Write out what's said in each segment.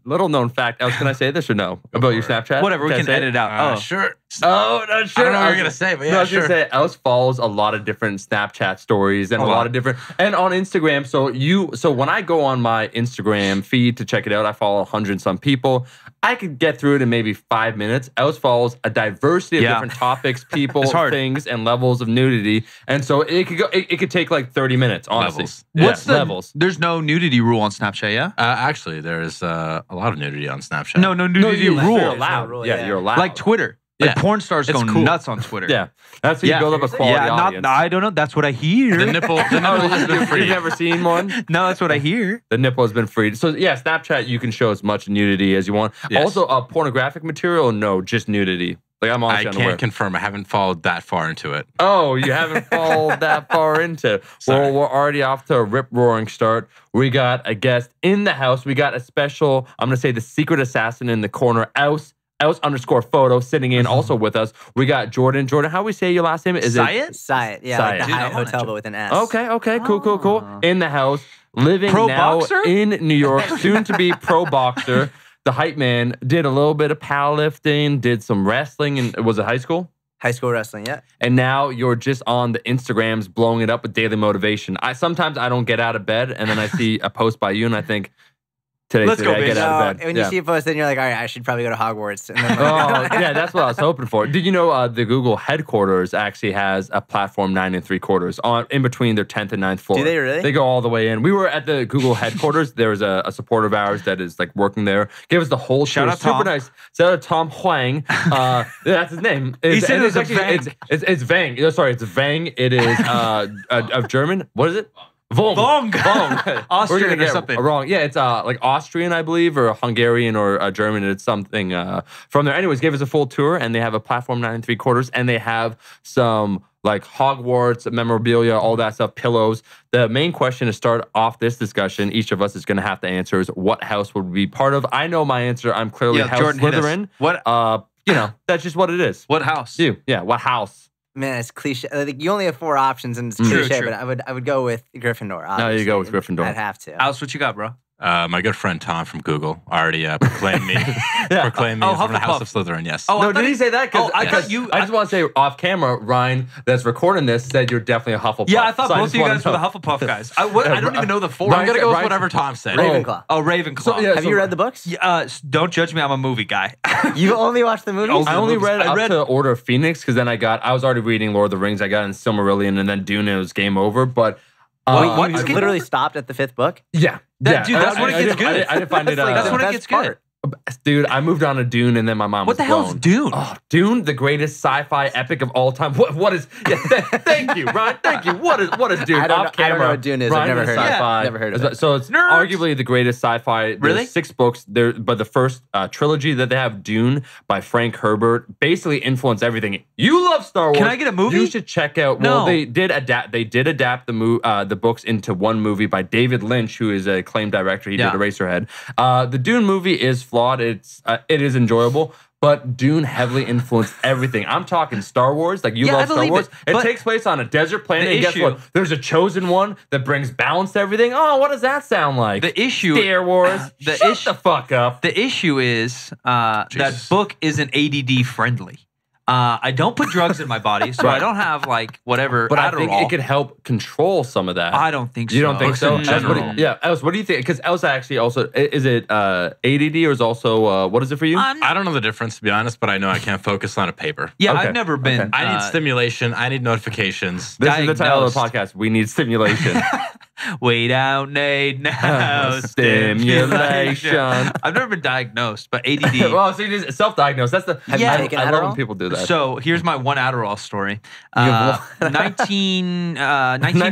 Little known fact. Can I say this or no about your Snapchat? Whatever, we can edit it out. Sure. Oh, not sure. I don't know what you're gonna say, but yeah, I was sure. gonna say Els follows a lot of different Snapchat stories and a lot of different, and on Instagram. So when I go on my Instagram feed to check it out, I follow 100 some people. I could get through it in maybe 5 minutes. Els follows a diversity of different topics, people, things, and levels of nudity, and so it could go. It could take like 30 minutes. Honestly, what's the levels? There's no nudity rule on Snapchat, yeah? Actually, there's a lot of nudity on Snapchat. No nudity rule. You're allowed. Yeah, you're allowed. Like Twitter. Like porn stars go nuts on Twitter. Yeah, that's how you build up a quality audience. I don't know. That's what I hear. The nipple has been free. You've never seen one? No, that's what I hear. The nipple has been freed. So yeah, Snapchat, you can show as much nudity as you want. Yes. Also, pornographic material? No, just nudity. Like I'm honestly unaware. I can't confirm. I haven't followed that far into it. Oh, you haven't followed that far into it. Well, we're already off to a rip-roaring start. We got a guest in the house. We got a special, I'm going to say the secret assassin in the corner, _photo sitting in also with us. We got Jordan. Jordan, how we say your last name? Is Syatt? it Syatt. Yeah, Syatt. like the Hyatt Hotel, but with an S. Okay, cool. In the house, living pro now boxer? in New York, soon to be pro boxer. The hype man did a little bit of powerlifting, did some wrestling, and was it high school? High school wrestling, yeah. And now you're just on the Instagrams blowing it up with daily motivation. Sometimes I don't get out of bed, and then I see a post by you, and I think, Today's the day I get out of bed. When you see a post, then you're like, all right, I should probably go to Hogwarts. And then yeah, that's what I was hoping for. Did you know the Google headquarters actually has a platform 9 3/4 on in between their 10th and 9th floor? Do they really? They go all the way in. We were at the Google headquarters. There was a supporter of ours that is like working there. Gave us the whole show. Super nice. Shout out Tom Huang. That's his name. He said it was Vang. It's Vang. Sorry, it's Vang. It is of German. What is it? Vong. Austrian or something. Wrong. Yeah, it's like Austrian, I believe, or Hungarian or German. It's something from there. Anyways, gave us a full tour, and they have a platform 9 3/4, and they have some like Hogwarts memorabilia, all that stuff, pillows. The main question to start off this discussion, each of us is going to have to answer is what house would we be part of? I know my answer. I'm clearly House Jordan, Slytherin. What? You know, that's just what it is. What house? You. Yeah, what house? Man, it's cliche. Like, you only have 4 options, and it's cliche. True. But I would go with Gryffindor. Obviously. No, you go with Gryffindor. I'd have to. Alice, what you got, bro? My good friend Tom from Google already proclaimed me. Proclaimed me from the House of Slytherin. Yes. Oh, no, did he say that? I thought you. I just want to say off camera, Ryan, that's recording this, said you're definitely a Hufflepuff. Yeah, I thought both of you guys were the Hufflepuff guys. I don't even know the 4. I'm gonna go with whatever Tom said. Ravenclaw. Oh, Ravenclaw. So, yeah, have you read the books? Don't judge me. I'm a movie guy. You only watched the movies? I only read up to Order of Phoenix because then I was already reading Lord of the Rings. I got in Silmarillion and then Dune and it was game over. But what? You literally stopped at the 5th book? Yeah. Dude, that's when it gets good. I didn't find it. That's when it gets good. Dude, I moved on to Dune and then my mom was blown. What the hell is Dune? Oh, Dune, the greatest sci-fi epic of all time. What is? Yeah, thank you, Ryan. Thank you. What is Dune? I don't Off camera. know what Dune is. I've never heard of it. Sci-fi. Never heard of it. So it's arguably the greatest sci-fi. Really? There's 6 books there, but the first trilogy that they have, Dune by Frank Herbert, basically influenced everything. You love Star Wars. Can I get a movie? You should check out. No. Well, they did adapt the books into one movie by David Lynch, who is a acclaimed director. He did Eraserhead. The Dune movie is flawed. It is enjoyable, but Dune heavily influenced everything. I'm talking Star Wars. Like, you love Star Wars. It takes place on a desert planet, and guess what? There's a chosen one that brings balance to everything. Oh, what does that sound like? The issue... Star Wars. Shut the fuck up. The issue is that book isn't ADD friendly. I don't put drugs in my body, so I don't have like whatever. But Adderall. I think it could help control some of that. I don't think so. You don't think so? In general. Els, what do you think? Because Els actually also is it ADD or is also what is it for you? I don't know the difference, to be honest, but I know I can't focus on a paper. Yeah, I've never been. Okay. I need stimulation. I need notifications. This is the title of the podcast. We need stimulation. We don't need no stimulation. I've never been diagnosed, but ADD. Well, so you just self-diagnosed. That's the. Have you taken I love Adderall? when people do that. So here's my one Adderall story. 19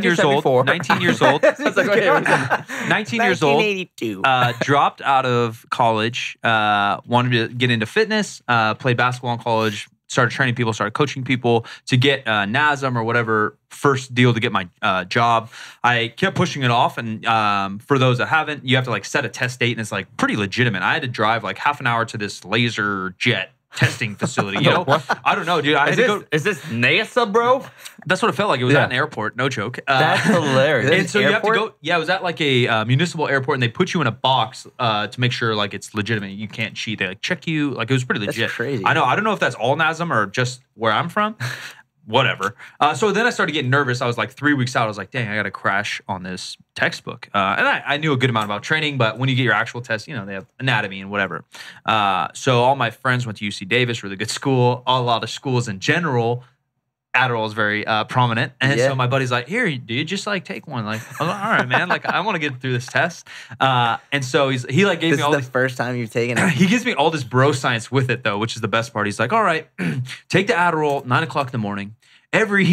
years old. 19 years old. It's like, okay, 19 years old. 1982. Dropped out of college. Wanted to get into fitness. Played basketball in college. Started training people. Started coaching people to get NASM or whatever first deal to get my job. I kept pushing it off. And for those that haven't, you have to like set a test date, and it's like pretty legitimate. I had to drive like half an hour to this laser jet testing facility. You know, I don't know, dude. Is this NASA, bro? That's what it felt like. It was at an airport. No joke. That's hilarious. And so you have to go. Yeah, it was at like a municipal airport, and they put you in a box to make sure like it's legitimate. You can't cheat. They like check you. Like it was pretty legit. That's crazy. I know. I don't know if that's all NASM or just where I'm from. Whatever. So then I started getting nervous. I was like 3 weeks out. I was like, dang, I got to crash on this textbook. And I knew a good amount about training, but when you get your actual test, you know, they have anatomy and whatever. So all my friends went to UC Davis, really good school. A lot of schools in general, Adderall is very prominent. And so my buddy's like, here, dude, just like take one. Like, I'm like, all right, man. Like, I want to get through this test. And so he like gave me all this is the first time you've taken it? He gives me all this bro science with it, though, which is the best part. He's like, all right, take the Adderall 9 o'clock in the morning. Every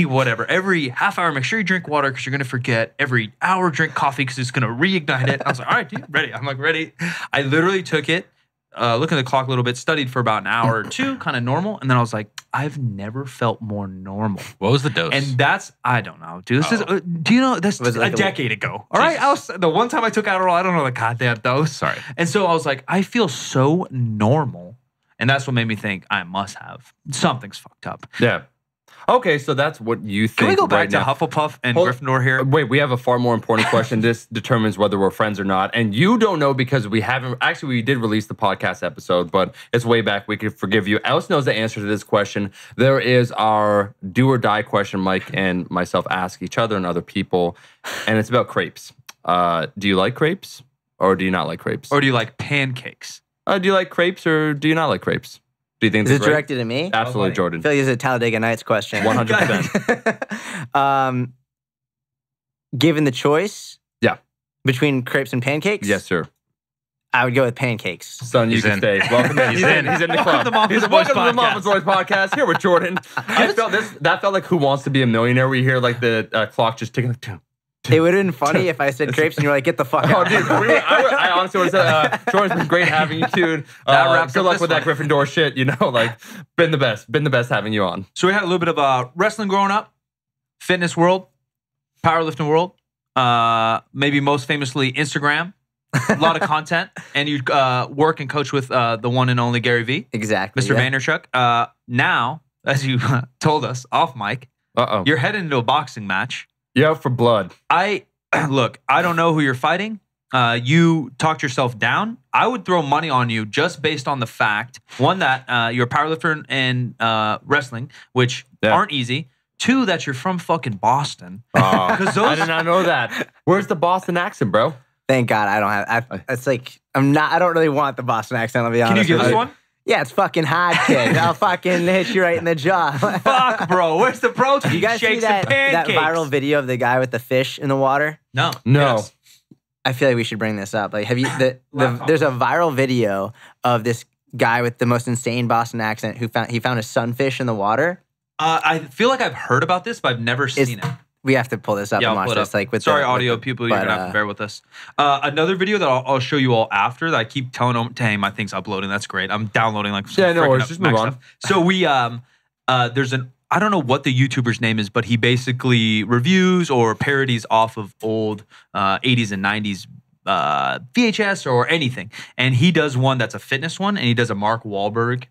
half hour, make sure you drink water because you're going to forget. Every hour, drink coffee because it's going to reignite it. I was like, all right, dude, ready. I'm like, ready. I literally took it, looked at the clock a little bit, studied for about an hour or two, kind of normal. And then I was like, I've never felt more normal. What was the dose? And that's, I don't know, dude. This is, do you know, that's like a decade ago. All right. The one time I took Adderall, I don't know the goddamn dose. Sorry. And so I was like, I feel so normal. And that's what made me think I must have. Something's fucked up. Yeah. Okay, so that's what you think. Can we go back right to now. Hufflepuff and Gryffindor here? Wait, we have a far more important question. This determines whether we're friends or not. And you don't know because we haven't. Actually, we did release the podcast episode, but it's way back. We could forgive you. Alice knows the answer to this question. There is our do or die question Mike and myself ask each other and other people. And it's about crepes. Do you like crepes or do you not like crepes? Or do you like pancakes? Do you like crepes or do you not like crepes? Do you think is it directed at me? Absolutely, Jordan. I feel like it's a Talladega Nights question. 100%. Given the choice, yeah, between crepes and pancakes, yes, sir. I would go with pancakes. Son, you can stay. Welcome in. He's in the club. Welcome to the Momma's Voice podcast. Here with Jordan. That felt like Who Wants to Be a Millionaire. Where you hear like the clock just ticking. It would have been funny if I said crepes and you were like, get the fuck out. Oh, dude, I honestly would have said, Jordan's been great having you, dude. Good luck with that Gryffindor shit, you know, like, been the best having you on. So we had a little bit of wrestling growing up, fitness world, powerlifting world, maybe most famously Instagram, a lot of content, and you work and coach with the one and only Gary Vee. Exactly. Mr. Vaynerchuk. Now, as you told us off mic, you're heading into a boxing match. Yeah, for blood. Look, I don't know who you're fighting. You talked yourself down. I would throw money on you just based on the fact, one, that you're a powerlifter and wrestling, which aren't easy. Two, that you're from fucking Boston. I did not know that. Where's the Boston accent, bro? Thank God I don't have. It's like I don't really want the Boston accent. I'll be honest. Can you give us one? Yeah, it's fucking hard, kid. I'll fucking hit you right in the jaw. Fuck, bro. Where's the protein? You guys see that viral video of the guy with the fish in the water? No. Yes. I feel like we should bring this up. Like, have you? There's a viral video of this guy with the most insane Boston accent who found a sunfish in the water. I feel like I've heard about this, but I've never seen it. We have to pull this up and watch this. Like, sorry, audio people, you're gonna have to bear with us. Another video that I'll show you all after that I keep telling them, dang, my thing's uploading. That's great. I'm downloading like some just move on. Stuff. So we there's I don't know what the YouTuber's name is, but he basically reviews or parodies off of old 80s and 90s VHS or anything. And he does one that's a fitness one, and he does a Mark Wahlberg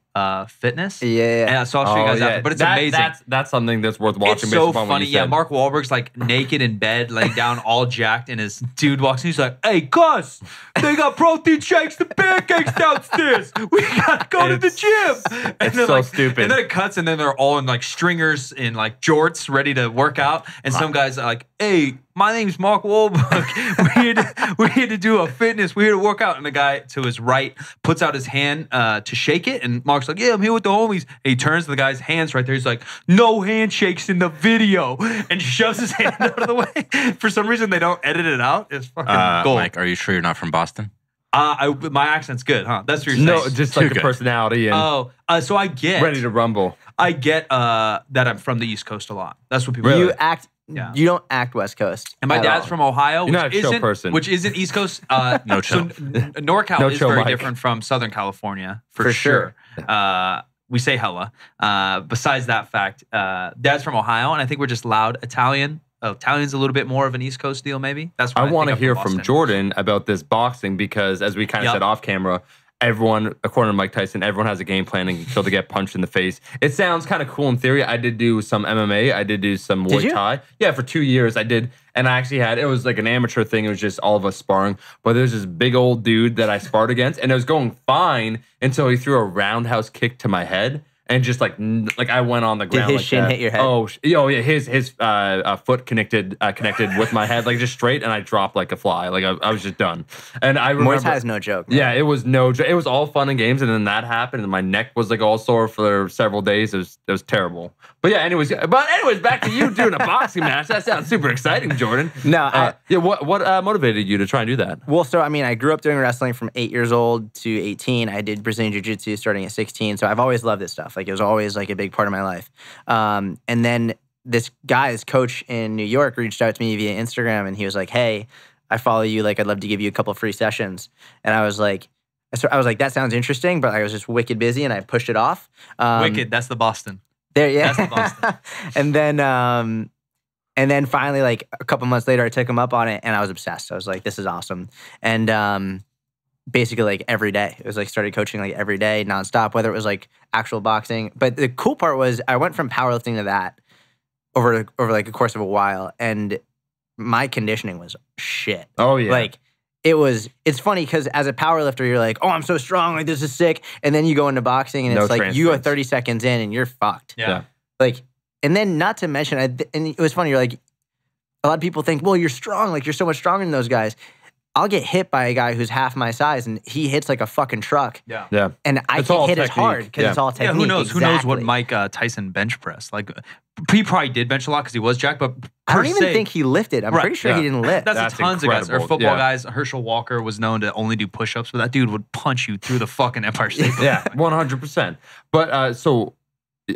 fitness. Yeah. So I'll show you guys after. But it's amazing. That's something that's worth watching. It's so funny. Yeah, Mark Wahlberg's like naked in bed, laying down, all jacked, and his dude walks in. He's like, "Hey, Gus, they got protein shakes and pancakes downstairs. We gotta go to the gym." And it's so stupid. And then it cuts, and then they're all in like stringers and like jorts, ready to work out. And some guys are like, "Hey, my name's Mark Wahlberg. We're here to do a fitness. We're here to work out." And the guy to his right puts out his hand to shake it, and Mark's like, "Yeah, I'm here with the homies." And he turns to the guy's hands right there. He's like, "No handshakes in the video," and shoves his hand out of the way. For some reason, they don't edit it out. It's fucking gold. Mike, are you sure you're not from Boston? My accent's good, huh? That's what you're saying. No, just like the personality and so I get ready to rumble. I get that I'm from the East Coast a lot. That's what people You really. act. Yeah. You don't act West Coast. And my dad's from Ohio, which isn't East Coast. No chill. So NorCal is very different from Southern California, for sure. We say hella. Besides that fact, dad's from Ohio, and I think we're just loud Italian. Italian's a little bit more of an East Coast deal, maybe. That's what I want to hear from Jordan about this boxing because, as we kind of said off camera, everyone, according to Mike Tyson, everyone has a game plan and can kill to get punched in the face. It sounds kind of cool in theory. I did do some MMA. I did do some Muay Thai. Yeah, for 2 years I did. And I actually had, it was like an amateur thing. It was just all of us sparring. But there's this big old dude that I sparred against, and it was going fine until he threw a roundhouse kick to my head. And just like I went on the ground. Did his shin hit your head? Oh yeah, his foot connected with my head, like just straight, and I dropped like a fly. Like I was just done. And I remember, Muay Thai is no joke. Man. Yeah, it was no joke. It was all fun and games, and then that happened, and my neck was like all sore for several days. It was terrible. But yeah, anyways, back to you doing a boxing match. That sounds super exciting, Jordan. No, what motivated you to try and do that? Well, so I mean, I grew up doing wrestling from 8 years old to 18. I did Brazilian Jiu-Jitsu starting at 16. So I've always loved this stuff. Like it was always like a big part of my life. And then this coach in New York reached out to me via Instagram, and he was like, "Hey, I follow you. Like, I'd love to give you a couple free sessions." And I was like, that sounds interesting, but I was just wicked busy, and I pushed it off. Wicked, that's the Boston. There, yeah. That's the Boston. and then finally, like a couple months later, I took him up on it, and I was obsessed. I was like, "This is awesome." And basically like every day. It was like started coaching like every day, nonstop, whether it was like actual boxing. But the cool part was I went from powerlifting to that over like a course of a while, and my conditioning was shit. Oh yeah. Like it's funny because as a powerlifter, you're like, "Oh, I'm so strong, like this is sick." And then you go into boxing and it's like you go 30 seconds in and you're fucked. Yeah. Like, and then not to mention, and it was funny, you're like, a lot of people think, well, you're strong, like you're so much stronger than those guys. I'll get hit by a guy who's half my size, and he hits like a fucking truck. Yeah. Yeah. And I can't hit as hard because it's all technique. Yeah, who knows? Exactly. Who knows what Mike Tyson bench pressed? Like, he probably did bench a lot because he was jacked, but I don't even think he lifted. I'm pretty sure he didn't lift. That's tons of guys. Or football guys. Herschel Walker was known to only do push-ups, but that dude would punch you through the fucking Empire State Building. Yeah, 100%. But so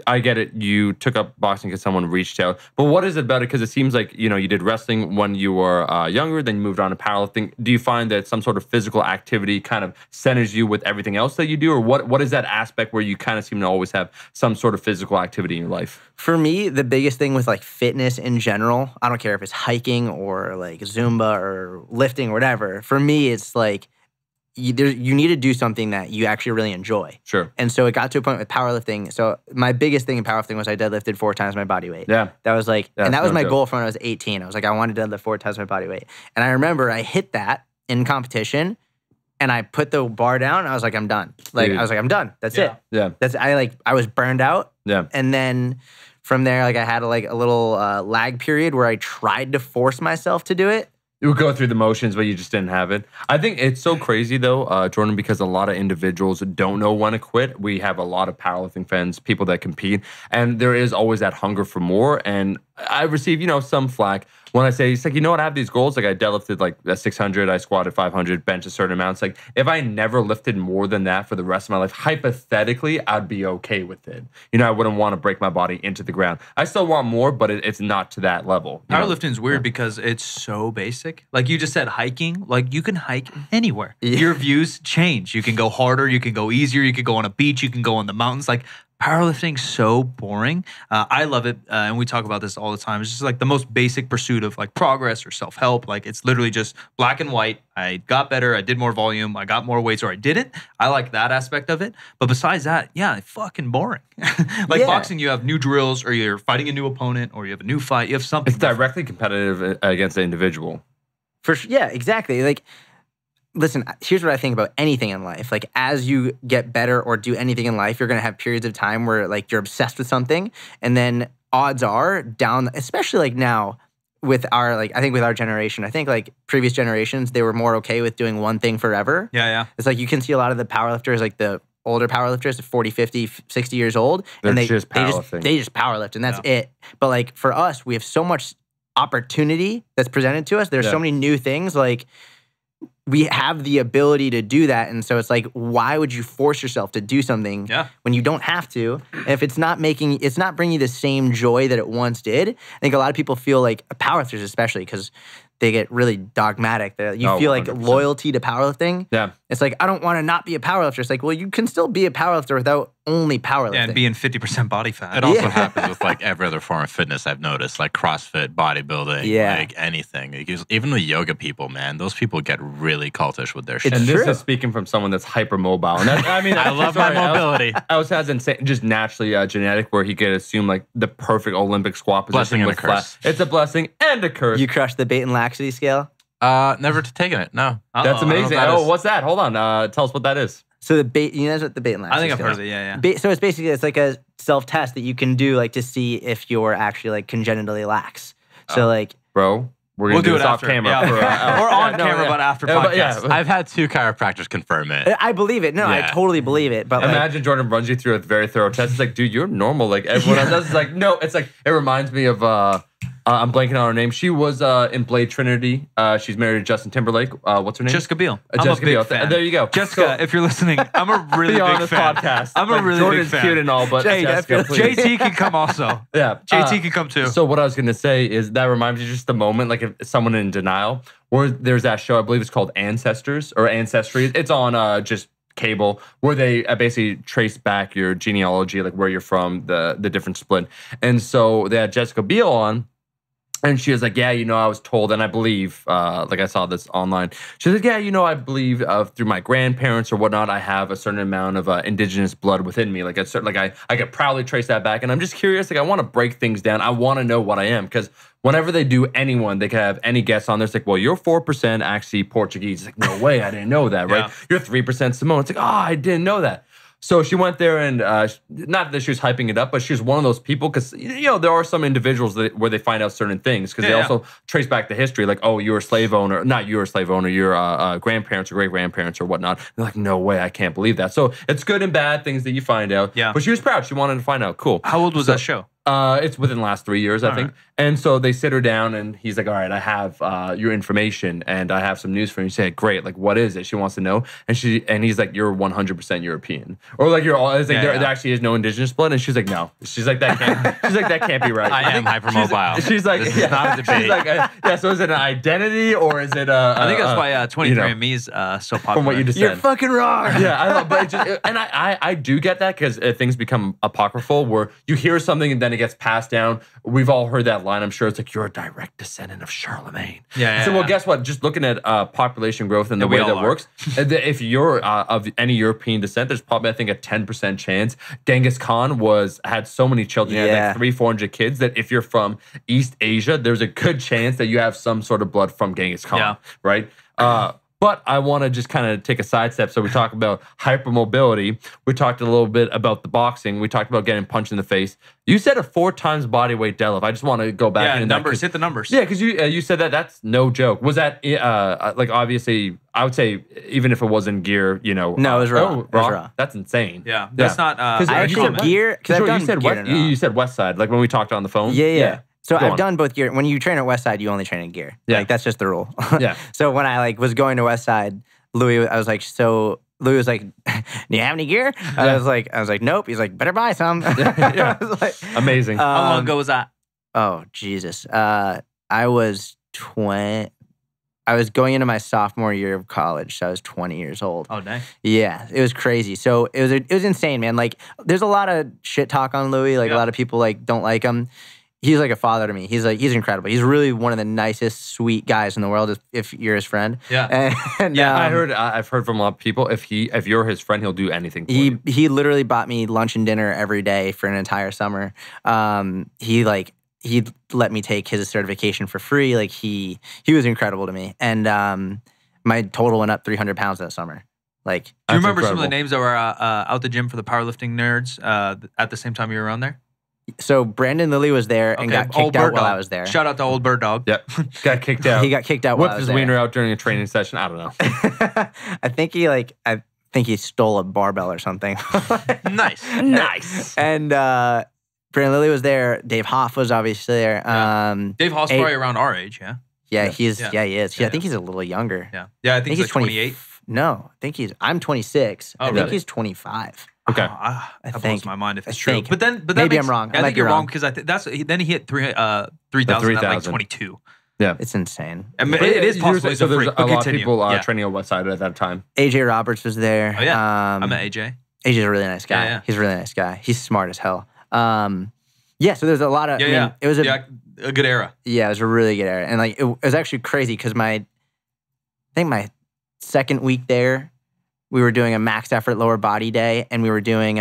I get it. You took up boxing because someone reached out. But what is it about it? Because it seems like, you did wrestling when you were younger, then you moved on to powerlifting. Do you find that some sort of physical activity kind of centers you with everything else that you do? Or what is that aspect where you kind of seem to always have some sort of physical activity in your life? For me, the biggest thing with like fitness in general, I don't care if it's hiking or like Zumba or lifting or whatever. For me, it's like, you need to do something that you actually really enjoy. Sure. And so it got to a point with powerlifting. So my biggest thing in powerlifting was I deadlifted 4 times my body weight. Yeah. That was like, and that was my goal from when I was 18. I was like, I wanted to deadlift 4 times my body weight. And I remember I hit that in competition, and I put the bar down, and I was like, I'm done. Like, dude. I was like, I'm done. That's it. Yeah. I was burned out. Yeah. And then from there, like I had a little lag period where I tried to force myself to do it. You would go through the motions, but you just didn't have it. I think it's so crazy, though, Jordan, because a lot of individuals don't know when to quit. We have a lot of powerlifting fans, people that compete, and there is always that hunger for more. And I receive, some flack when I say, it's like, I have these goals. Like I deadlifted like 600, I squatted 500, bench a certain amount. It's like, if I never lifted more than that for the rest of my life, hypothetically, I'd be okay with it. I wouldn't want to break my body into the ground. I still want more, but it's not to that level. Powerlifting is weird because it's so basic. Like you just said, hiking, like you can hike anywhere. Yeah. Your views change. You can go harder, you can go easier, you can go on a beach, you can go on the mountains. Like powerlifting's so boring. I love it, and we talk about this all the time. It's just like the most basic pursuit of like progress or self-help. Like it's literally just black and white. I got better, I did more volume, I got more weights, or I didn't. I like that aspect of it. But besides that, yeah, fucking boring. Boxing, you have new drills, or you're fighting a new opponent, or you have a new fight. You have something. It's directly competitive against the individual. Yeah, exactly. Like, listen, here's what I think about anything in life. Like, as you get better or do anything in life, you're going to have periods of time where, like, you're obsessed with something. And then odds are down, especially, like, now with our, like, I think with our generation, I think, like, previous generations, they were more okay with doing one thing forever. Yeah. It's like you can see a lot of the powerlifters, like, the older powerlifters, 40, 50, 60 years old. They're and they just powerlift, and that's it. But, like, for us, we have so much opportunity that's presented to us. There's so many new things, like, we have the ability to do that. And so it's like, why would you force yourself to do something when you don't have to? And if it's not bringing you the same joy that it once did. I think a lot of people feel like, powerlifters especially, because they get really dogmatic. You feel like 100%. Loyalty to powerlifting. Yeah. It's like, I don't want to not be a powerlifter. It's like, well, you can still be a powerlifter without only powerlifting. Yeah, and being 50% body fat. It also happens with like every other form of fitness I've noticed, like CrossFit, bodybuilding, like anything. Even with yoga people, man, those people get really cultish with their shit. And this is speaking from someone that's hypermobile. And I mean, I love my mobility. I was has insane, just naturally genetic, where he could assume like the perfect Olympic squat position. Blessing and a curse. It's a blessing and a curse. You crushed the bait and laxity scale? Never taken it. No. That's amazing. What's that? Hold on. Tell us what that is. So the bait, you know what the bait and laxity I think I've scale heard of it. Yeah. So it's basically it's like a self-test that you can do like to see if you're actually like congenitally lax. So like, bro, we'll do it off after. camera. Yeah. Or on camera, but after podcast. I've had 2 chiropractors confirm it. I believe it. No, I totally believe it. But imagine Jordan runs you through a very thorough test. It's like, dude, you're normal. Like everyone else does. It's like, no, it's like, it reminds me of, I'm blanking on her name. She was in Blade Trinity. She's married to Justin Timberlake. What's her name? Jessica Biel. Jessica Biel. There you go. Jessica, if you're listening, I'm a really big fan. Podcast. I'm a really Jordan's big fan. cute and all, but Jessica, JT can come also. Yeah. JT can come too. So what I was going to say is that reminds me just the moment, like if someone in denial, or there's that show, I believe it's called Ancestors or Ancestry. It's on just cable, where they basically trace back your genealogy, like where you're from, the different split. And so they had Jessica Biel on. And she was like, yeah, I was told, and I believe, like I saw this online. She was like, yeah, I believe through my grandparents or whatnot, I have a certain amount of indigenous blood within me. Like I could proudly trace that back. And I'm just curious, like I want to break things down. I want to know what I am, because whenever they do anyone, they can have any guest on there. It's like, well, you're 4% actually Portuguese. It's like, no way, I didn't know that, right? Yeah. You're 3% Samoan. It's like, I didn't know that. So she went there and not that she was hyping it up, but she was one of those people, because there are some individuals where they find out certain things, because they also trace back the history, like, oh, you were a slave owner, not you were a slave owner, your grandparents or great grandparents or whatnot. They're like, no way, I can't believe that. So it's good and bad things that you find out. Yeah. But she was proud. She wanted to find out. Cool. How old was that show? It's within the last 3 years, I think. Right. And so they sit her down, and he's like, all right, I have your information, and I have some news for you. She said, great, like, what is it? She wants to know. And he's like, you're 100% European. Or like, there actually is no indigenous blood. And she's like, no. She's like, that can't be right. I am hypermobile. She's like, this is not a debate. She's like, so is it an identity, or is it I think that's why 23andMe is so popular. From what you just said. You're fucking wrong. Yeah, I love, but and I do get that, because things become apocryphal, where you hear something and then it gets passed down. We've all heard that line, I'm sure. It's like, you're a direct descendant of Charlemagne. Yeah. So, well, guess what? Just looking at population growth and the way that works, if you're of any European descent, there's probably, I think, a 10% chance. Genghis Khan had so many children. He had like 300-400 kids, that if you're from East Asia, there's a good chance that you have some sort of blood from Genghis Khan, right? But I want to just kind of take a sidestep. So we talk about hypermobility. We talked a little bit about the boxing. We talked about getting punched in the face. You said a 4 times body weight deadlift. I just want to go back. Yeah, numbers. Hit the numbers. Yeah, because you said that's no joke. Was that like, obviously, I would say, even if it was in gear, No, it was raw. It was raw. That's insane. Yeah, that's not. Because I said gear. Because you said West Side, like when we talked on the phone. Yeah. So I've done both gear. When you train at Westside, you only train in gear. Yeah. Like, that's just the rule. Yeah. So when I was going to Westside, Louis was like, do you have any gear? I was like, nope. He's like, better buy some. Yeah. I was like, amazing. How long ago was that? Oh, Jesus. I was 20. I was going into my sophomore year of college, so I was 20 years old. Oh, dang. Yeah, it was crazy. So it was insane, man. Like, there's a lot of shit talk on Louis. Like, a lot of people don't like him. He's like a father to me. He's incredible. He's really one of the nicest, sweet guys in the world. If you're his friend, yeah, and I've heard from a lot of people. If you're his friend, he'll do anything for you. He literally bought me lunch and dinner every day for an entire summer. He let me take his certification for free. Like, he was incredible to me, and my total went up 300 pounds that summer. Like, do you remember some of the names that were out the gym for the powerlifting nerds at the same time you were around there? So Brandon Lilly was there and got kicked out while I was there. Shout out to Old Bird Dog. Yep, got kicked out. He got kicked out while I was there. Whipped his wiener out during a training session. I don't know. I think he stole a barbell or something. Nice. And Brandon Lilly was there. Dave Hoff was obviously there. Dave Hoff's probably around our age, yeah? Yeah, he is. Yeah, he is. I think he's a little younger. Yeah, I think he's 28. No, I think I'm 26. I think he's 25. Okay, that blows my mind if it's true. But maybe I'm wrong. I think you're wrong, because then he hit 3,000 at like 22. Yeah, it's insane. I mean, it is possible. So there's a lot of people training on Westside at that time. AJ Roberts was there. Oh yeah, I met AJ. He's just a really nice guy. Yeah. He's a really nice guy. He's smart as hell. Yeah, so there's a lot of, it was a good era. Yeah, it was a really good era. And like, it was actually crazy because I think my second week there, we were doing a max effort lower body day, and we were doing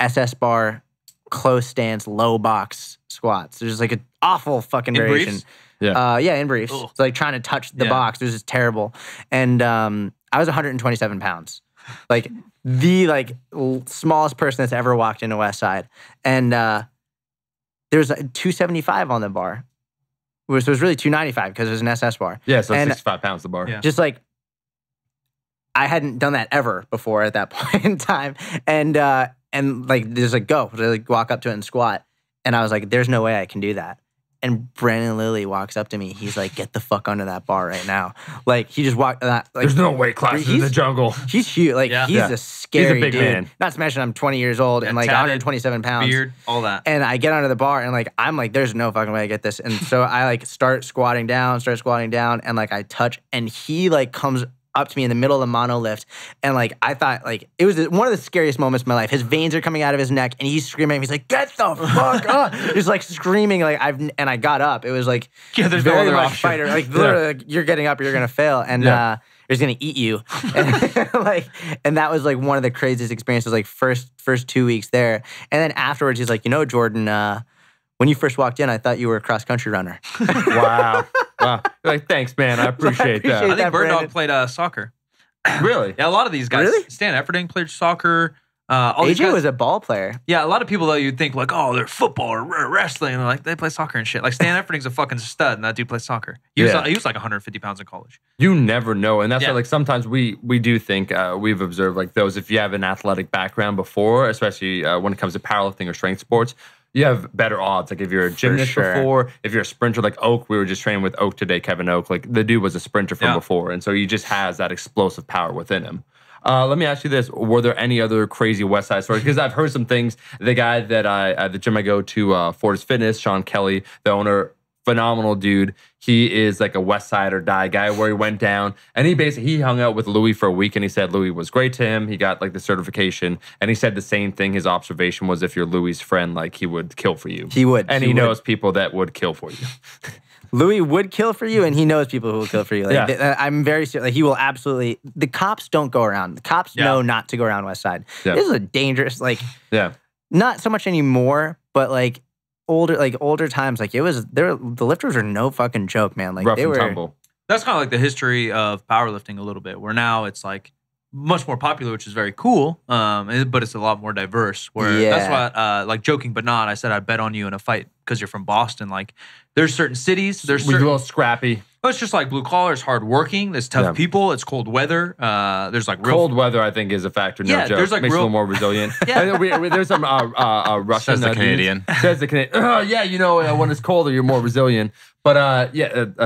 SS bar, close stance, low box squats. There's like an awful fucking variation. Briefs? Yeah. In briefs. Ugh. It's like trying to touch the box. It was just terrible. And I was 127 pounds. Like the smallest person that's ever walked into West Side. And there's a 275 on the bar. So it was really 295 because it was an SS bar. Yeah, so and 65 pounds the bar. Yeah. just like, I hadn't done that ever before at that point in time. And like, there's like, go. So I like walk up to it and squat. And I was like, there's no way I can do that. And Brandon Lilly walks up to me. He's like, get the fuck under that bar right now. Like, he just walked. Like, There's no weight classes in the jungle. He's huge. Like, he's a scary big dude. man. Not to mention, I'm 20 years old and like tatted, 127 pounds. Beard, all that. And I get under the bar and like, I'm like, there's no fucking way I get this. And so I like start squatting down and like I touch, and he like comes up to me in the middle of the mono lift, and like I thought like it was one of the scariest moments of my life. His veins are coming out of his neck, and he's screaming. He's like, "Get the fuck up!" He's like screaming. Like I got up. It was like there's very no other much option. fighter. Like literally, like, you're getting up, or you're gonna fail, and he's gonna eat you. And, like, and that was like one of the craziest experiences. Like first 2 weeks there, and then afterwards, he's like, Jordan. When you first walked in, I thought you were a cross country runner. Wow. You're like, thanks, man. I appreciate that. I think Bird Dog played soccer. Really? Yeah, a lot of these guys. Really? Stan Efferding played soccer. All these AJ guys, was a ball player. yeah, a lot of people though you'd think like, oh, they're football or wrestling. And like they play soccer and shit. Like Stan Efferding's a fucking stud, and that dude plays soccer. He was like 150 pounds in college. You never know. And that's why, Yeah. like, sometimes we do think, we've observed, like, those, if you have an athletic background before, especially when it comes to powerlifting or strength sports, you have better odds. Like, if you're a gymnast sure. before, if you're a sprinter, like Oak, we were just training with Oak today, Kevin Oak. Like, the dude was a sprinter from before. And so he just has that explosive power within him. Let me ask you this. Were there any other crazy West Side stories? Because I've heard some things. The guy that the gym I go to, Fortis Fitness, Sean Kelly, the owner, phenomenal dude. He is like a West Side or die guy where he went down and he hung out with Louis for a week, and he said Louis was great to him. He got like the certification, and he said the same thing. His observation was if you're Louis's friend, like he would kill for you. He would. And he knows people that would kill for you. Louis would kill for you, and he knows people who will kill for you. Like, I'm very serious. Like, he will absolutely. The cops don't go around. The cops know not to go around West Side. Yeah. This is a dangerous. Like, not so much anymore, but like older times. Like, it was there. The lifters are no fucking joke, man. Like, Rough they and were. tumble. That's kind of like the history of powerlifting a little bit, where now it's like much more popular, which is very cool. But it's a lot more diverse. Where that's why, like joking but not, I said I'd bet on you in a fight because you're from Boston. Like, there's certain cities, We're a little scrappy. But it's just like blue collar, it's hard working, there's tough people, it's cold weather. There's like real Cold weather, I think, is a factor. No joke. there's like Makes you a real- little more resilient. There's some Russian. Says the dudes. Canadian. Says the Canadian. When it's colder, you're more resilient. But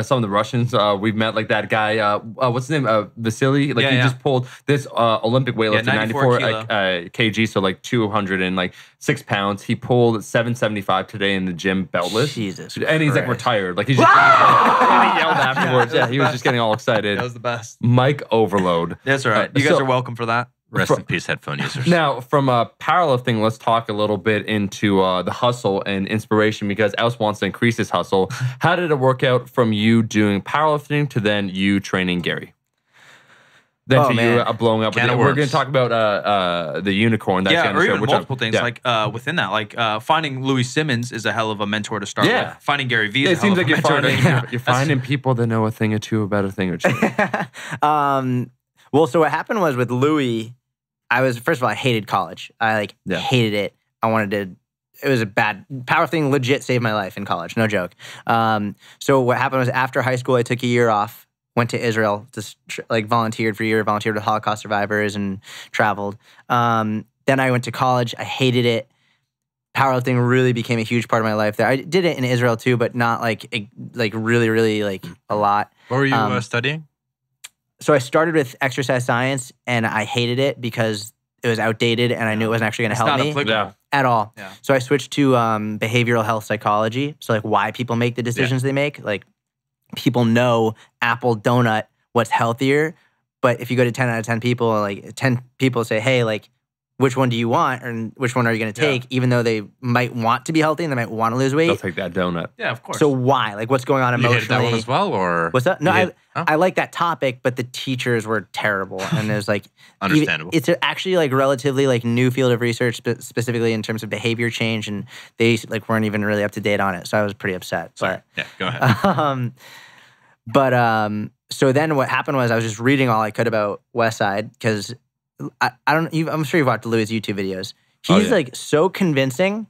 some of the Russians we've met, like that guy. What's his name? Vasily. Like he just pulled this Olympic weightlifting, 94 kg, so like 206 pounds. He pulled 775 today in the gym beltless. Jesus, and he's like retired. Like he's just and he yelled afterwards. Yeah, he was just getting all excited. That was the best. Mic overload. That's all right. You guys are welcome for that. Rest in peace, headphone users. Now, from powerlifting, let's talk a little bit into the hustle and inspiration, because Els wants to increase his hustle. How did it work out from you doing powerlifting to then you training Gary? Then to you blowing up. We're going to talk about the unicorn. That's or even multiple things. Like within that, like finding Louis Simmons is a hell of a mentor to start with. Finding Gary Vee is a hell of a mentor. You're finding people that know a thing or two about a thing or two. Well, so what happened was with Louis, first of all, I hated college. I hated it. It was a bad, powerlifting legit saved my life in college, no joke. So what happened was after high school, I took a year off, went to Israel, just volunteered for a year, volunteered with Holocaust survivors and traveled. Then I went to college. I hated it. Powerlifting really became a huge part of my life there. I did it in Israel too, but not really a lot. What were you studying? So I started with exercise science, and I hated it because it was outdated, and I knew it wasn't actually going to help me at all. Yeah. So I switched to behavioral health psychology. So like why people make the decisions they make. Like people know apple donut what's healthier, but if you go to 10 out of 10 people, like 10 people say, hey, like which one do you want and which one are you going to take, even though they might want to be healthy and they might want to lose weight. They'll take that donut. Yeah, of course. So why? Like, what's going on emotionally? You hated that one as well, or what's that? No, I like that topic, but the teachers were terrible, and it was like understandable. It's actually like relatively like new field of research, specifically in terms of behavior change, and they like weren't even really up to date on it. So I was pretty upset. Sorry. Yeah, go ahead. So then what happened was I was just reading all I could about Westside because I'm sure you've watched Louis' YouTube videos. He's like so convincing.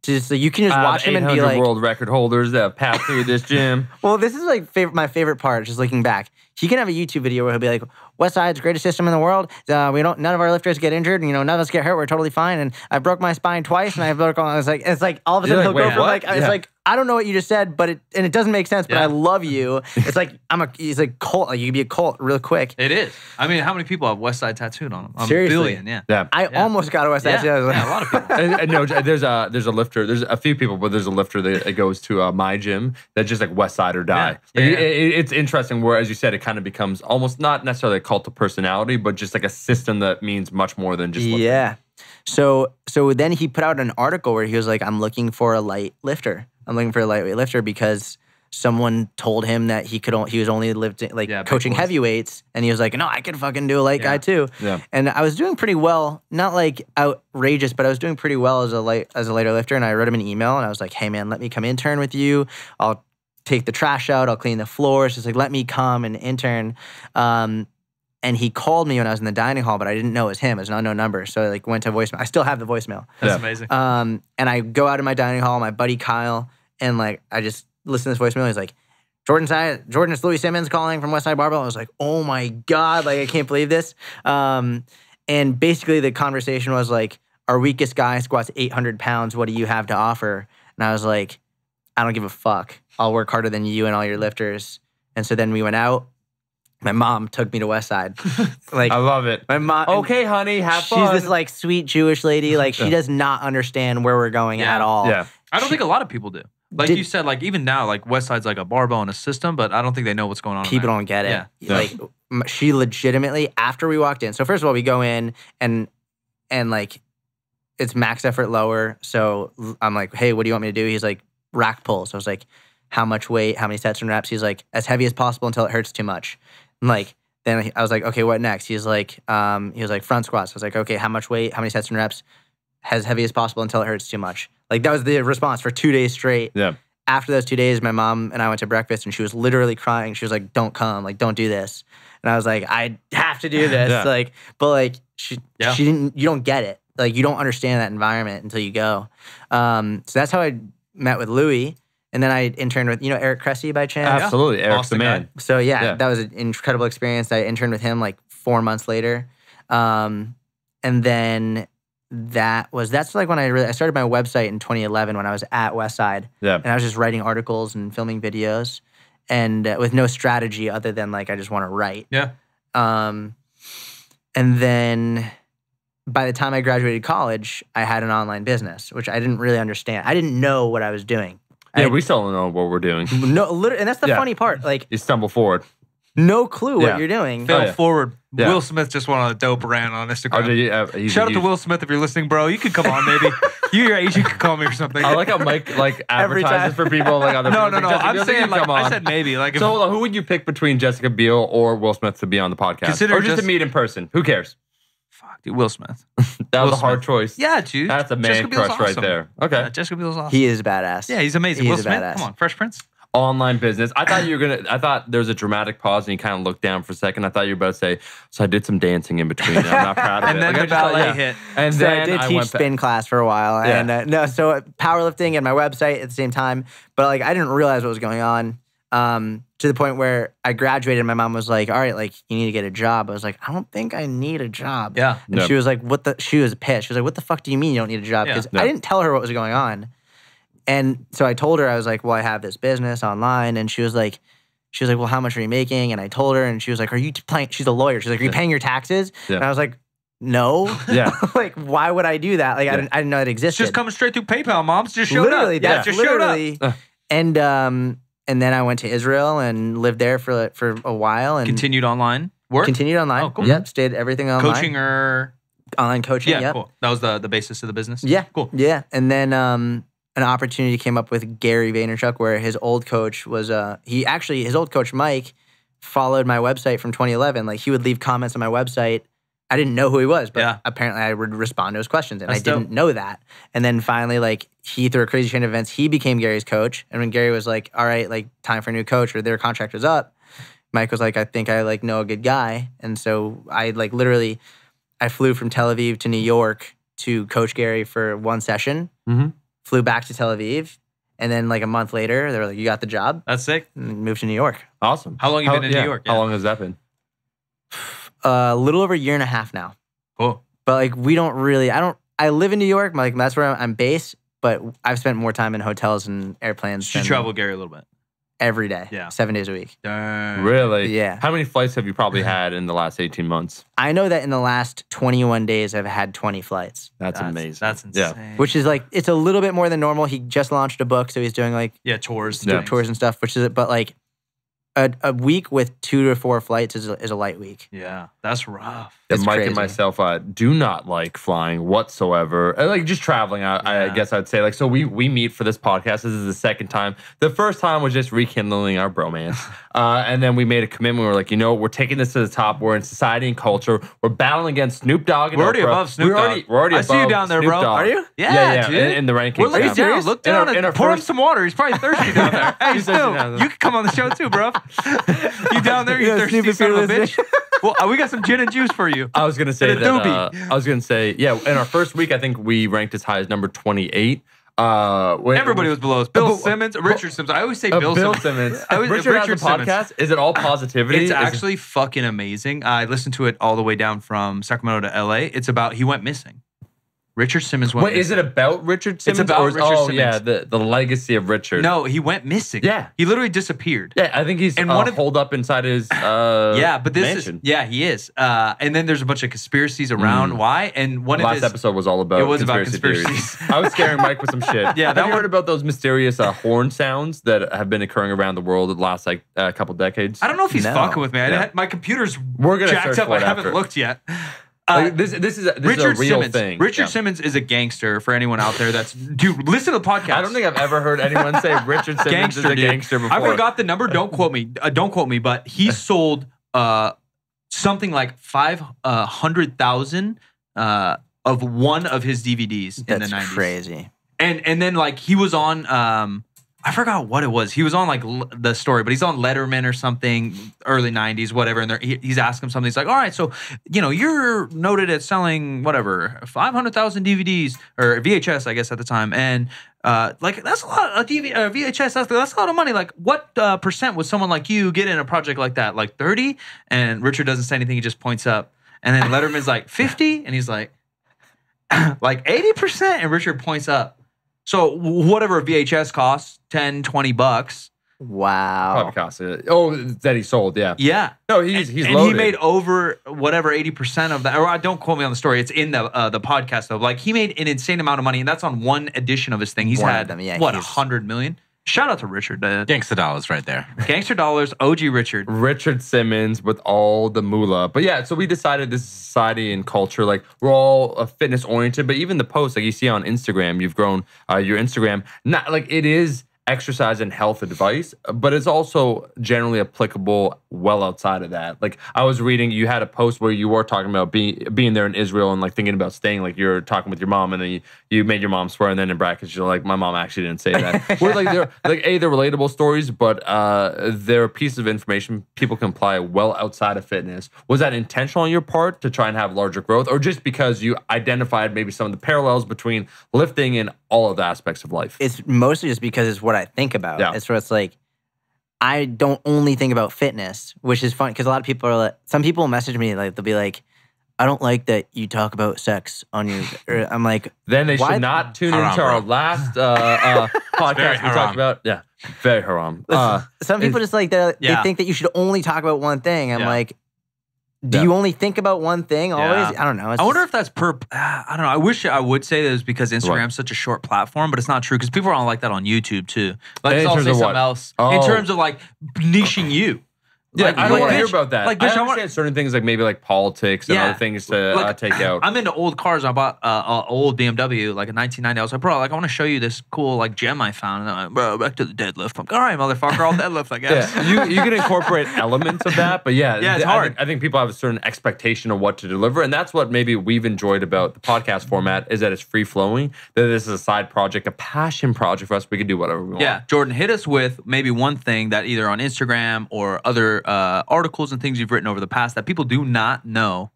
Just you can just watch him and be like world record holders that have passed through this gym. Well, this is like my favorite part. Just looking back, he can have a YouTube video where he'll be like, "Westside's greatest system in the world. None of our lifters get injured. And, none of us get hurt. We're totally fine. And I broke my spine twice. And I broke. It's like all of a sudden he'll go from like it's like I don't know what you just said, but it doesn't make sense. But I love you. It's like he's like cult. Like you can be a cult real quick. It is. I mean, how many people have Westside tattooed on them? Seriously, a billion. Yeah. I almost got a Westside tattoo. Yeah, a lot of people. No, there's a lifter. There's a few people, but there's a lifter that goes to my gym that's just like Westside or die. It's interesting. Where, as you said, it kind of becomes almost not necessarily a cult of personality, but just like a system that means much more than just lifting. Yeah. So then he put out an article where he was like, "I'm looking for a light lifter. I'm looking for a lightweight lifter because someone told him that he was only lifting coaching heavyweights, and he was like, no, I could fucking do a light guy too. Yeah. And I was doing pretty well, not like outrageous, but I was doing pretty well as a lighter lifter. And I wrote him an email, and I was like, hey man, let me come intern with you. I'll take the trash out. I'll clean the floors. Just like let me come and intern. And he called me when I was in the dining hall, but I didn't know it was him. It was an unknown number. So I went to voicemail. I still have the voicemail. That's amazing. And I go out of my dining hall, my buddy Kyle, and I just listen to this voicemail. He's like, Jordan, it's Louis Simmons calling from Westside Barbell. I was like, oh my God, I can't believe this. And basically the conversation was like, our weakest guy squats 800 pounds. What do you have to offer? And I was like, I don't give a fuck. I'll work harder than you and all your lifters. And so then we went out. My mom took me to Westside. I love it. My mom. Okay, honey, have fun. She's this sweet Jewish lady. She does not understand where we're going at all. Yeah. I don't think a lot of people do. You said, even now, Westside's like a barbell and a system, but I don't think they know what's going on. People don't get it. Yeah. She legitimately, after we walked in. So first of all, we go in and it's max effort lower. So I'm like, hey, what do you want me to do? He's like, rack pulls. So I was like, how much weight? How many sets and reps? He's like, as heavy as possible until it hurts too much. Then I was like, okay, what next? He was like, front squats. I was like, okay, how much weight? How many sets and reps? As heavy as possible until it hurts too much. That was the response for 2 days straight. Yeah. After those 2 days, my mom and I went to breakfast, and she was literally crying. She was like, don't come, don't do this. And I was like, I have to do this. Yeah. She didn't, you don't get it. You don't understand that environment until you go. So that's how I met with Louis. And then I interned with, Eric Cressy by chance? Absolutely. Eric's the man. So that was an incredible experience. I interned with him 4 months later. And then that's when I started my website in 2011 when I was at Westside. Yeah. And I was just writing articles and filming videos and with no strategy other than I just want to write. Yeah. And then by the time I graduated college, I had an online business, which I didn't really understand. I didn't know what I was doing. Yeah, we still don't know what we're doing. No, literally, and that's the funny part. You stumble forward. No clue what you're doing. Fail forward. Yeah. Will Smith just went on a dope rant on Instagram. Shout out to Will Smith if you're listening, bro. You could come on, maybe. You could call me or something. I like how Mike advertises for people other No. people. I'm saying I said maybe. So who would you pick between Jessica Biel or Will Smith to be on the podcast? Or just to meet in person? Who cares? Fuck, dude, Will Smith. That was a hard choice. Yeah, dude. That's a man crush right there. Okay. Yeah, Jessica Biel's awesome. He is badass. Yeah, he's amazing. Will Smith, come on, Fresh Prince. Online business. I thought there was a dramatic pause and you kind of looked down for a second. I thought you were about to say, so I did some dancing in between. I'm not proud of it. And then the ballet hit. And so then I did teach spin class for a while. Yeah. And so powerlifting and my website at the same time. But I didn't realize what was going on to the point where I graduated and my mom was like, all right, you need to get a job. I was like, I don't think I need a job. Yeah. And she was like, she was pissed. She was like, what the fuck do you mean you don't need a job? Because I didn't tell her what was going on. And so I told her, I was like, well, I have this business online. And she was like, well, how much are you making? And I told her, and she was like, are you paying? She's a lawyer. She's like, are you paying your taxes? Yeah. And I was like, no. Yeah. Why would I do that? I didn't know it existed. Just coming straight through PayPal, moms. Just showed literally, up. That's just literally. Showed up. And then I went to Israel and lived there for a while. And continued online work? Continued online. Oh, cool. Yep, stayed everything online. Coaching or? Online coaching. Yeah, Yep. cool. That was the basis of the business. Yeah, cool. Yeah, and then an opportunity came up with Gary Vaynerchuk, where his old coach was his old coach Mike followed my website from 2011. Like he would leave comments on my website. I didn't know who he was, but apparently I would respond to his questions, and I didn't know that. And then finally, like he through a crazy chain of events, he became Gary's coach. And when Gary was like, "All right, like time for a new coach," or their contract was up, Mike was like, "I think I like know a good guy," and so I like literally. I flew from Tel Aviv to New York to coach Gary for one session, flew back to Tel Aviv, and then like a month later, they were like, "You got the job." That's sick. And moved to New York. Awesome. How long have you been in New York? How long has that been? A little over a year and a half now. Cool. But like we don't really, I live in New York, like that's where I'm based, but I've spent more time in hotels and airplanes. You travel Gary a little bit. Every day. Yeah. 7 days a week. Really? Yeah. How many flights have you probably had in the last 18 months? I know that in the last 21 days, I've had 20 flights. That's amazing. That's insane. Yeah. Which is like, it's a little bit more than normal. He just launched a book, so he's doing like tours. Tours and stuff, which is, but like a week with 2 to 4 flights is a light week. Yeah, that's rough. And Mike crazy. and myself do not like flying whatsoever. Like just traveling, I guess I'd say. Like, so we meet for this podcast. This is the second time. The first time was just rekindling our bromance. And then we made a commitment. We're like, we're taking this to the top. We're in society and culture. We're battling against Snoop Dogg and We're already Oprah. above Snoop Dogg. We're already I above see you down there, Snoop bro. Dogg. Are you? Yeah, dude. in the rankings. We're looking Yeah. down. Look down. In our Pour him first- some water. He's probably thirsty down there. Hey, He's thirsty down Snoop, there. you can come on the show too, bro. You down there, you Yeah, thirsty Snoop, if son you're of a bitch. Well, we got some gin and juice for you. I was gonna say And a that. I was gonna say, yeah. In our first week, I think we ranked as high as number 28. Everybody was below us. Bill Simmons, Richard Simmons. I always say Bill Simmons. I always- Richard has a Richard Simmons. podcast. Is it all positivity? It's actually fucking amazing. I listened to it all the way down from Sacramento to LA. It's about he went missing. Richard Simmons went missing. Is it about Richard Simmons? about or is- Richard oh, Simmons. yeah, the legacy of Richard. No, he went missing. Yeah. He literally disappeared. Yeah, I think he's And one of- holed up inside his Yeah, but this mansion. he is. And then there's a bunch of conspiracies around why. And one of Last his episode was all about It was about conspiracy conspiracies. theories. I was scaring Mike with some shit. Yeah, have that you one- heard about those mysterious horn sounds that have been occurring around the world the last couple decades? I don't know if he's No. fucking with me. Yeah. My computer's We're gonna jacked search up. for I it haven't after. looked yet. This is a Richard real Simmons. thing. Richard Yeah. Simmons is a gangster for anyone out there that's dude. Listen to the podcast. I don't think I've ever heard anyone say Richard Simmons is a dude. gangster before. I forgot the number. Don't quote me. Don't quote me. But he sold something like 500,000 of one of his DVDs in the That's 90s. crazy. And then like he was on I forgot what it was. He was on like the story, but he's on Letterman or something, early 90s, whatever. And he's asking him something. He's like, all right, so, you're noted at selling whatever, 500,000 DVDs or VHS, I guess, at the time. And like, that's a lot of VHS. That's a lot of money. Like, what percent would someone like you get in a project like that? Like 30? And Richard doesn't say anything. He just points up. And then Letterman's like 50? And he's like 80%? And Richard points up. So whatever a VHS costs, 10, 20 bucks. Wow. podcast. Oh, that he sold. Yeah. Yeah. No, he's and loaded. he made over whatever 80% of that. Or don't quote me on the story. It's in the podcast though. Like he made an insane amount of money, and that's on one edition of his thing. He's One of had them, yeah, what he's- 100 million. Shout out to Richard. Gangsta dollars right there. Gangster dollars. OG Richard. Richard Simmons with all the moolah. But yeah, so we decided this is society and culture. Like we're all fitness oriented, but even the posts like you see on Instagram, you've grown your Instagram. Not like it is exercise and health advice, but it's also generally applicable well outside of that. Like I was reading, you had a post where you were talking about being there in Israel and like thinking about staying, like you're talking with your mom and then you made your mom swear, and then in brackets you're like, my mom actually didn't say that. We're like they're relatable stories, but they're pieces of information people can apply well outside of fitness. Was that intentional on your part to try and have larger growth, or just because you identified maybe some of the parallels between lifting and all of the aspects of life? It's mostly just because it's what I think about. Yeah. It's where it's like, I don't only think about fitness, which is fun because a lot of people are like, some people message me, like, they'll be like, I don't like that you talk about sex on your, or I'm like, Then they why- should not tune Haram, into our bro. last podcast very we talked haram. about. Yeah, very haram. some people just like, they Yeah. think that you should only talk about one thing. I'm Yeah. like, do Yeah. you only think about one thing always? Yeah. I don't know. It's I wonder just- if that's I don't know. I wish I would say that it's because Instagram's such a short platform, but it's not true because people are on like that on YouTube too. Like In I'll terms say of something what? else Oh. in terms of like niching you. Yeah, Like, I don't want to hear about that. Like, I bitch, understand certain things like maybe like politics and other things to take out. I'm into old cars. I bought an old BMW, like a 1990. I was like, bro, like I want to show you this cool like gem I found. And I'm like, bro, back to the deadlift. I'm like, all right, motherfucker, I'll deadlift, I guess. Yeah, you can incorporate elements of that, but yeah, it's hard. I think people have a certain expectation of what to deliver, and that's what maybe we've enjoyed about the podcast format is that it's free flowing. That this is a side project, a passion project for us. We can do whatever we want. Yeah, Jordan, hit us with maybe one thing that either on Instagram or other articles and things you've written over the past that people do not know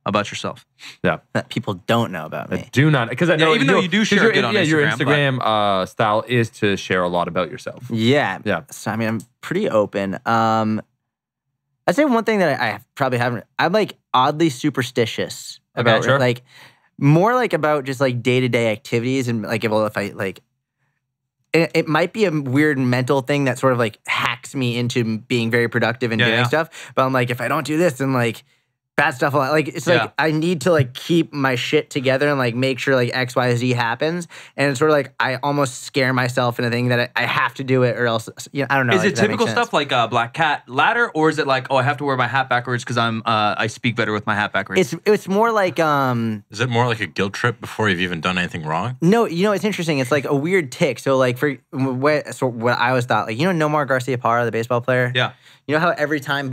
about yourself. Yeah, that people don't know about me. Do not, because I know even though you do share it on Instagram. Your Instagram style is to share a lot about yourself. Yeah, yeah. So I mean, I'm pretty open. I'd say one thing that I probably haven't. I'm like oddly superstitious about like more like about just like day-to-day activities and like if I like. It might be a weird mental thing that sort of like hacks me into being very productive and doing stuff. But I'm like, if I don't do this, then like bad stuff. Like it's like I need to like keep my shit together and like make sure like X, Y, Z happens. And it's sort of like I almost scare myself into thinking that I have to do it or else. I don't know. Is it typical stuff like Black Cat ladder, or is it like, oh, I have to wear my hat backwards because I speak better with my hat backwards? It's more like Is it more like a guilt trip before you've even done anything wrong? No, it's interesting. It's like a weird tick. So like what I always thought, like Nomar Garciaparra, the baseball player. Yeah. You know how every time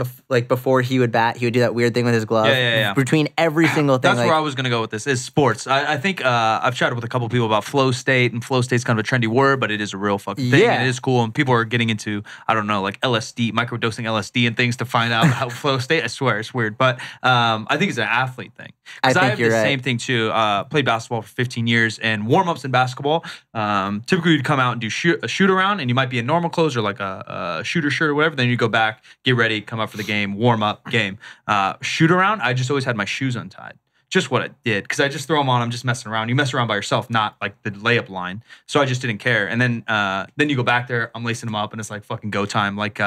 before he would bat, he would do that weird thing with his glove? Yeah. Between every single thing. That's where I was going to go with this, is sports. I think I've chatted with a couple people about flow state, and flow state's kind of a trendy word, but it is a real fucking thing. Yeah. And it is cool, and people are getting into, I don't know, like LSD, microdosing LSD and things to find out how flow state. I swear, it's weird. But I think it's an athlete thing. Because I have the same thing too. Played basketball for 15 years, and warm-ups in basketball, typically you'd come out and do a shoot around, and you might be in normal clothes or like a shooter shirt or whatever. Then you go back, get ready, come up for the game, warm up, game. Shoot around, I just always had my shoes untied. Just what I did, because I just throw them on. I'm just messing around. You mess around by yourself, not like the layup line. So I just didn't care. And then you go back there, I'm lacing them up, and it's like fucking go time. Like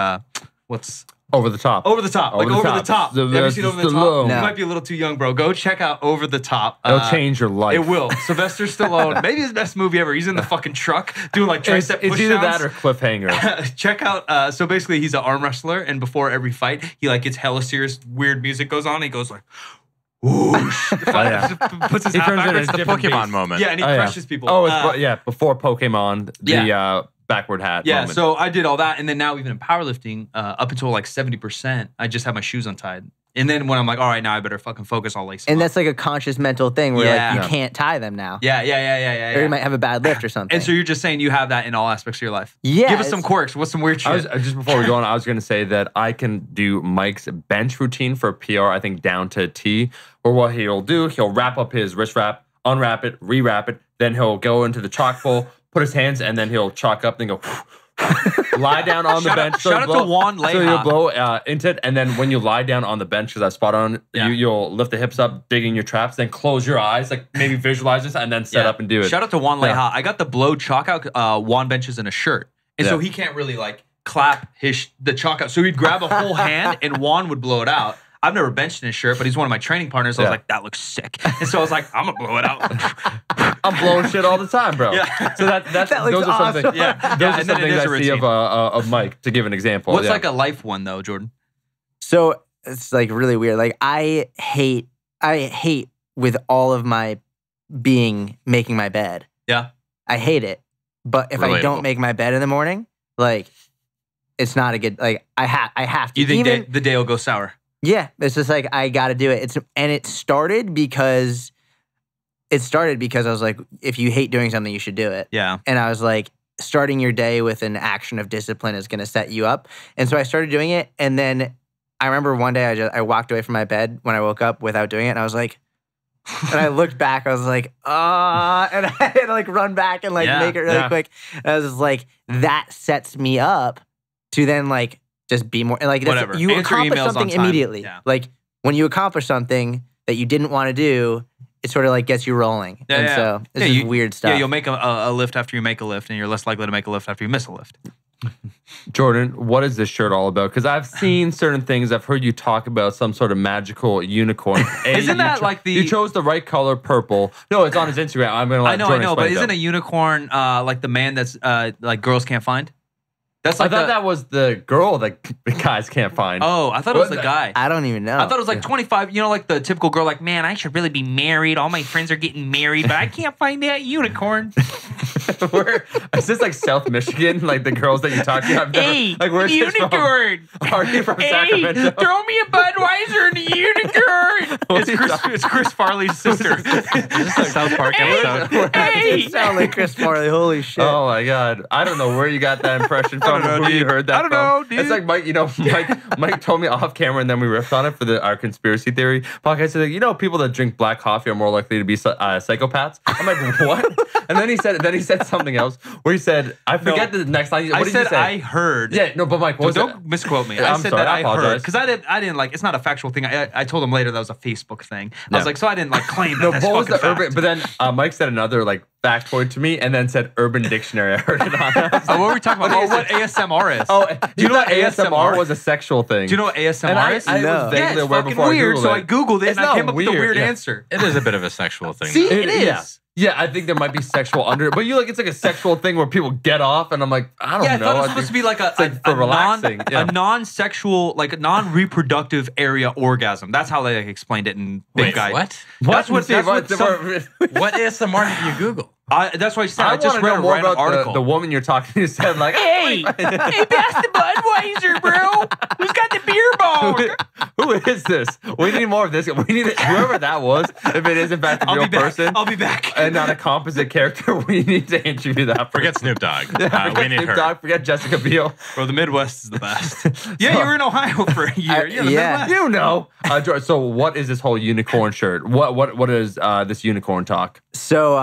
what's Over the Top? Over the Top. Like Over the Top. Have you seen Over the Top? No. You might be a little too young, bro. Go check out Over the Top. It'll change your life. It will. Sylvester Stallone, maybe his best movie ever. He's in the fucking truck doing like tricep push-downs. It's either that or Cliffhanger. Check out, so basically he's an arm wrestler, and before every fight, he like gets hella serious, weird music goes on, and he goes like, whoosh. Puts his hat backwards. It's the Pokemon moment. Yeah, and he crushes people. Before Pokemon, the backward hat moment. So I did all that, and then now even in powerlifting, up until like 70%, I just have my shoes untied. And then when I'm like, all right, now I better fucking focus, I'll lace them And up. that's like a conscious mental thing where like you can't tie them now. Yeah. Or you might have a bad lift or something. And so you're just saying you have that in all aspects of your life. Yeah. Give us some quirks. What's some weird shit? Just before we go on, I was going to say that I can do Mike's bench routine for PR, I think down to a T. Or what he'll do, he'll wrap up his wrist wrap, unwrap it, rewrap it, then he'll go into the chalk bowl, put his hands, and then he'll chalk up, then go lie down on the bench. Shout out to Juan Leija. So you'll blow into it, and then when you lie down on the bench, because I spot on, you'll lift the hips up, dig in your traps, then close your eyes, like maybe visualize this, and then set up and do it. Shout out to Juan Leija. I got the blow chalk out. Juan benches in a shirt, and so he can't really like clap the chalk out. So he'd grab a whole hand, and Juan would blow it out. I've never benched in his shirt, but he's one of my training partners. I was like, that looks sick. And so I was like, I'm going to blow it out. I'm blowing shit all the time, bro. Yeah. So that looks those are awesome. something. Yeah. Those are some things I see of Mike, to give an example. What's like a life one, though, Jordan? So it's like really weird. Like I hate with all of my being making my bed. Yeah. I hate it. But if I don't make my bed in the morning, like it's not a good, like I have to. You think the day will go sour? Yeah, it's just like I got to do it. It started because I was like, if you hate doing something, you should do it. Yeah. And I was like, starting your day with an action of discipline is going to set you up. And so I started doing it. And then I remember one day I walked away from my bed when I woke up without doing it. And I was like, and I looked back, I was like, and I had to like run back and like make it really quick. And I was just like, that sets me up to then like, just be more like whatever. You accomplish something immediately. Yeah. Like when you accomplish something that you didn't want to do, it sort of like gets you rolling. So it's just weird stuff. Yeah, you'll make a lift after you make a lift, and you're less likely to make a lift after you miss a lift. Jordan, what is this shirt all about? Because I've seen certain things. I've heard you talk about some sort of magical unicorn. Isn't that like the... You chose the right color, purple. No, it's on his Instagram. I'm going to let Jordan I know, but isn't a unicorn like the man that's like girls can't find? That's I like thought that was the girl that guys can't find. Oh, I thought it was the guy. I don't even know. I thought it was like 25, you know, like the typical girl, like, man, I should really be married. All my friends are getting married, but I can't find that unicorn. Is this like South Michigan? Like the girls that you talk to? I've never, Hey, like, where's this from? unicorn. Are you from Hey, Sacramento? throw me a Budweiser and a unicorn. It's Chris Farley's sister. Is this a South Park episode? It sound like Chris Farley. Holy shit. Oh my god! I don't know where you got that impression from. know, Who you dude. heard that I don't from. know, dude. It's like Mike. You know, Mike told me off camera, and then we riffed on it for our conspiracy theory podcast. He's like, you know, people that drink black coffee are more likely to be psychopaths. I'm like, what? And then he said something else where he said, I forget the next line. What I did said you say? I heard. Yeah, no, but Mike, what was don't it? misquote me. Yeah, I I'm said sorry, that I I apologize. heard because I didn't like. It's not a factual thing. I told him later that was a Facebook thing. I Yeah. was like, so I didn't like claim that. No, that's what was the fucking urban? fact. But then Mike said another like factoid to me, and then said Urban Dictionary. I heard it on. I was Oh, what like, were we talking about? Oh, what ASMR is? oh, do you know what ASMR ASMR was a sexual thing? Do you know what ASMR And is? I No. was vaguely Yeah, it's aware fucking before weird. I Googled So it. I Googled it It's and I not came up with a weird yeah. answer. It is a bit of a sexual thing. See, though. it is. Yeah. Yeah, I think there might be sexual under it, but it's like a sexual thing where people get off, and I'm like, I don't know. Yeah, I thought it was I supposed to think be like it's like for relaxing. Yeah. a non-sexual, like a non-reproductive area orgasm. That's how they like, explained it in Big Wait, Guy. what? That's what. That's what. What ASMR did you Google? That's what I said. I I just want to read know a more random about article. the woman you're talking to. Said like, Hey, pass the Budweiser, bro. Who's got the beer bong? who is this? We need more of this. We need whoever that was. If it is in fact a I'll real be back. person I'll be back. and not a composite character, we need to interview that. Forget Snoop Dogg. Forget We need Snoop her. Dogg, forget Jessica Biel. Bro, the Midwest is the best. Yeah, you were in Ohio for a year. You're in the yeah. Midwest. You know. George, so what is this whole unicorn shirt? What is this unicorn talk? So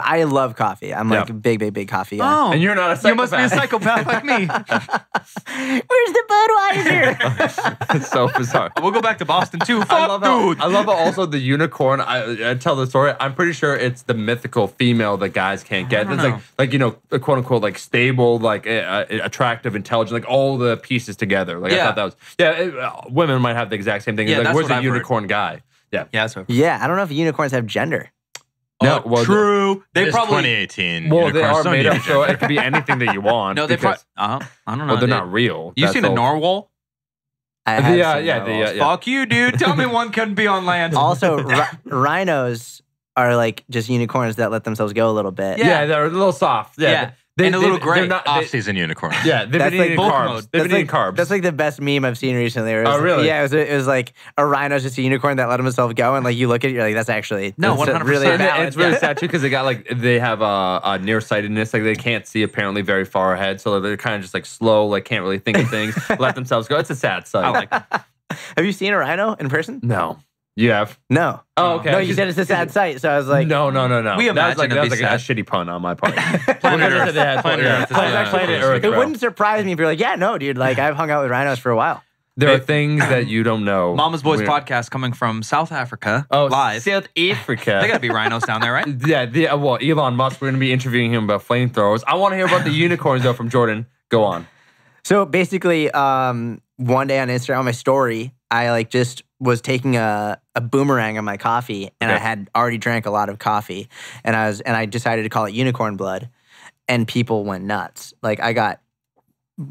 I love coffee. I'm like Yeah. a big coffee guy. Oh, And you're not a psychopath. you must be a psychopath like me. Where's the Budweiser? It's so bizarre. We'll go back to Boston too. I Fuck, love dude. how also the unicorn. I tell the story. I'm pretty sure it's the mythical female that guys can't get. don't It's know. like a quote unquote like stable, like attractive, intelligent, like all the pieces together. Like I Yeah. thought that was women might have the exact same thing. Yeah, Like that's where's what the I've heard. unicorn guy? Yeah. Yeah, that's right. Yeah, I don't know if unicorns have gender. No, well, true. They It's probably 2018. Well, they Unicorns are don't made need up, a so gender. it could be anything that you want. no. They probably. because- I don't know. well, they're dude. not real. You That's seen a all. narwhal? I have The, seen yeah, narwhals. yeah. Fuck you, dude. Tell me one couldn't be on land. Also, rhinos are like just unicorns that let themselves go a little bit. Yeah, they're a little soft. Yeah, Yeah. And a little gray. They're not, Off-season unicorn. yeah, they've That's been like eating bulk carbs. mode. They've That's been eating like, carbs. that's like the best meme I've seen recently. Where it was, Oh, really? Yeah, it was like a rhino's just a unicorn that let himself go, and like you look at it, you're like, that's actually No, that's 100%. really And valid. it's really Yeah. sad too because they have a nearsightedness, like they can't see apparently very far ahead, so they're kind of just like slow, like can't really think of things, let themselves go. It's a sad sight. I like that. Have you seen a rhino in person? No, you have. No. Oh, okay. No, you said it's a sad sight, so I was like, no. We that was imagine like, it'd that was be like a sad. shitty pun on my part. Planet We're gonna say Earth. they had- Planet yeah, Earth is Planet actually Planet close. Earth, it bro. wouldn't surprise me if you're like, yeah, no, dude, like I've hung out with rhinos for a while. There are things that you don't know. Mama's Boys We're- podcast coming from South Africa. Oh, live. South Africa. They gotta be rhinos down there, right? Yeah, well, Elon Musk, we're going to be interviewing him about flamethrowers. I want to hear about the unicorns, though, from Jordan. Go on. So basically, one day on Instagram, on my story, I like just was taking a boomerang on my coffee, and I Okay. had already drank a lot of coffee, and I decided to call it unicorn blood, and people went nuts. Like I got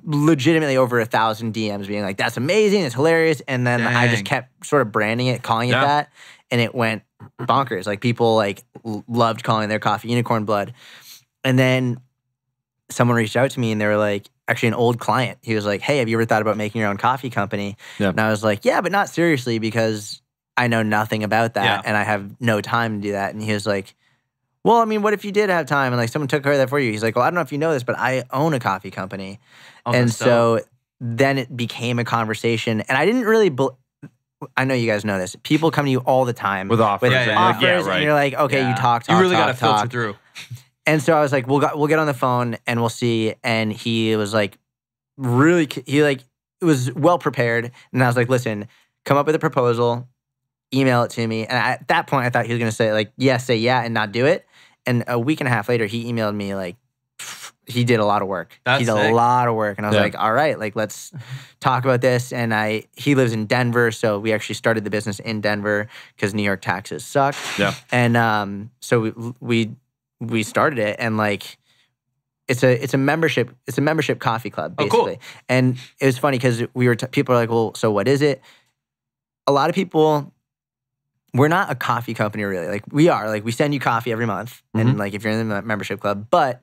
legitimately over 1,000 DMs being like, "That's amazing, it's hilarious," and then I just Dang. kept sort of branding it, calling it Yeah. that, and it went bonkers. Like people like loved calling their coffee unicorn blood, and then someone reached out to me and they were like, actually an old client. He was like, "Hey, have you ever thought about making your own coffee company?" Yeah. And I was like, "Yeah, but not seriously because I know nothing about that Yeah. and I have no time to do that." And he was like, "Well, I mean, what if you did have time and like someone took care of that for you?" He's like, "Well, I don't know if you know this, but I own a coffee company." Oh, and that's dope. so then it became a conversation, and I didn't really. I know you guys know this. People come to you all the time With offers. Yeah, and yeah, you're like, offers, right. and you're like, "Okay, Yeah. you talk, You really talk, gotta filter talk." through. And so I was like, we'll get on the phone and we'll see. And he was like, it was well prepared. And I was like, listen, come up with a proposal, email it to me. And at that point, I thought he was going to say like, yes, say yeah, and not do it. And a week and a half later, he emailed me like, he did a lot of work. That's he did sick. a lot of work. And I was Yeah. like, all right, like let's talk about this. And he lives in Denver. So we actually started the business in Denver because New York taxes suck. Yeah. And so we started it, and like it's a membership coffee club basically. Oh, cool. And it was funny because people are like, well, so what is it? A lot of people, we're not a coffee company really. Like we are, like we send you coffee every month, and like if you're in the membership club, but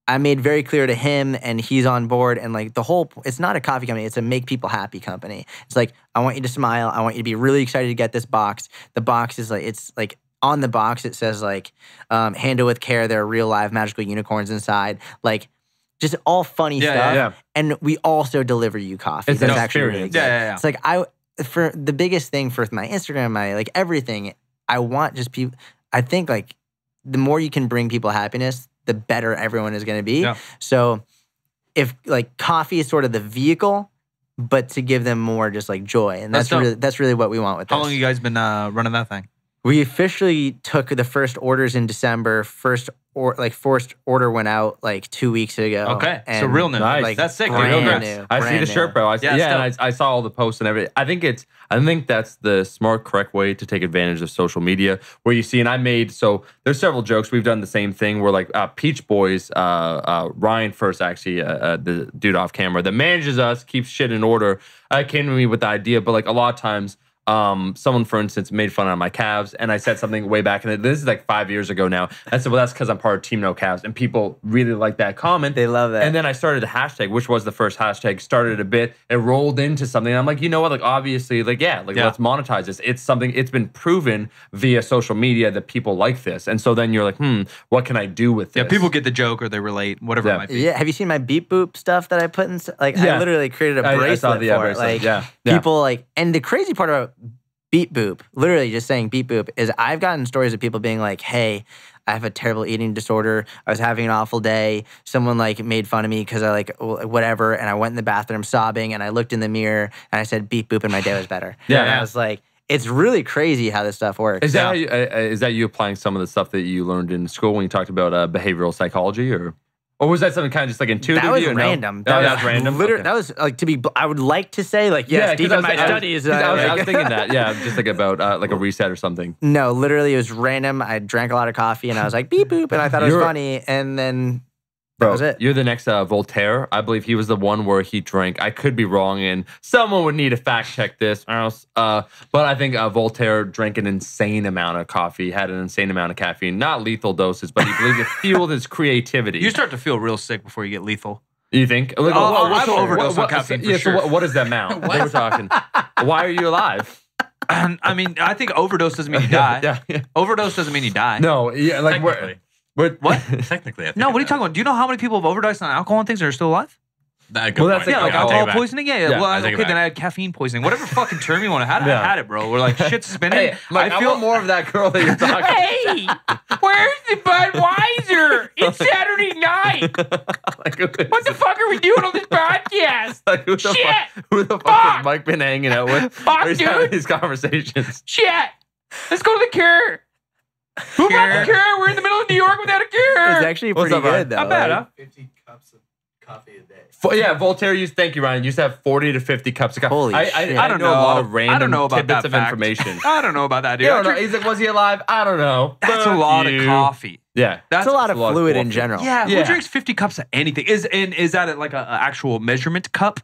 I made very clear to him, and he's on board, and like it's not a coffee company, it's a make people happy company. It's like, I want you to smile, I want you to be really excited to get this box. The box is like, it's like on the box it says like, handle with care, there are real live magical unicorns inside. Like just all funny stuff. Yeah. And we also deliver you coffee. That's actually really good. Yeah. It's like for the biggest thing for my Instagram, my like everything, I want just people, I think like the more you can bring people happiness, the better everyone is going to be. Yeah. So if like coffee is sort of the vehicle, but to give them more just like joy. And that's really what we want with this. How long have you guys been running that thing? We officially took the first orders in December. First order went out like 2 weeks ago. Okay, and so real new. Nice. Like, That's sick. brand new. I see the shirt, bro. And I saw all the posts and everything. I think that's the smart, correct way to take advantage of social media. Where you see, and there's several jokes. We've done the same thing. Where like Peach Boys, Ryan first actually, the dude off camera that manages us, keeps shit in order, came to me with the idea. But like a lot of times, someone, for instance, made fun of my calves, and I said something way back, and this is like 5 years ago now. I said, well, that's because I'm part of Team No Calves, and people really like that comment. They love that. And then I started a hashtag, which was the first hashtag, started a bit, it rolled into something. And I'm like, you know what, like obviously, like, let's monetize this. It's something, it's been proven via social media that people like this. And so then you're like, what can I do with this? Yeah, people get the joke or they relate, whatever it might be. Yeah, have you seen my beep boop stuff that I put in? Like, I literally created a bracelet for it. Bracelet. Like, people like, and the crazy part about beep boop, literally just saying beep boop, is I've gotten stories of people being like, hey, I have a terrible eating disorder. I was having an awful day. Someone like made fun of me because I like whatever, and I went in the bathroom sobbing, and I looked in the mirror and I said beep boop, and my day was better. And I was like, it's really crazy how this stuff works. Is that you applying some of the stuff that you learned in school when you talked about behavioral psychology, or was that something kind of just like intuitive? That was random. No? That was random. Literally, that was like I would like to say like yes, deep in my studies. I was thinking that, just like about like a reset or something. No, literally, it was random. I drank a lot of coffee and I was like beep boop, and I thought it was funny, and then that was it. You're the next Voltaire. I believe he was the one where he drank. I could be wrong, and someone would need to fact check this. But I think Voltaire drank an insane amount of coffee, had an insane amount of caffeine, not lethal doses, but he believed it fueled his creativity. You start to feel real sick before you get lethal. You think? Like, I've overdosed on caffeine for sure. So what does that amount? They were talking. Why are you alive? I mean, I think overdose doesn't mean you die. Overdose doesn't mean you die. No, like what? Technically, I think no, what are you talking about? Do you know how many people have overdosed on alcohol and things that are still alive? That's like alcohol poisoning. Well, okay, then I had caffeine poisoning. Whatever fucking term you want to have, I had it, bro. We're like shit's spinning. Hey, I feel more of that girl that you're talking. Hey, where's the Budweiser? It's Saturday night. What the fuck are we doing on this podcast? Like, who the fuck has Mike been hanging out with? Fuck, dude. Having these conversations. Shit. Let's go to the Cure. Who brought the Cure? We're in the middle of New York without a Cure. It's actually pretty good, though. Not bad, huh? 50 cups of coffee a day. Voltaire thank you, Ryan, used to have 40 to 50 cups of coffee. Holy shit. I don't know a lot of random tidbits of information. I don't know about that, dude. He's like, was he alive? I don't know. That's a lot of coffee. Yeah. That's a lot of fluid in general. Yeah, who drinks 50 cups of anything? Is that like an actual measurement cup?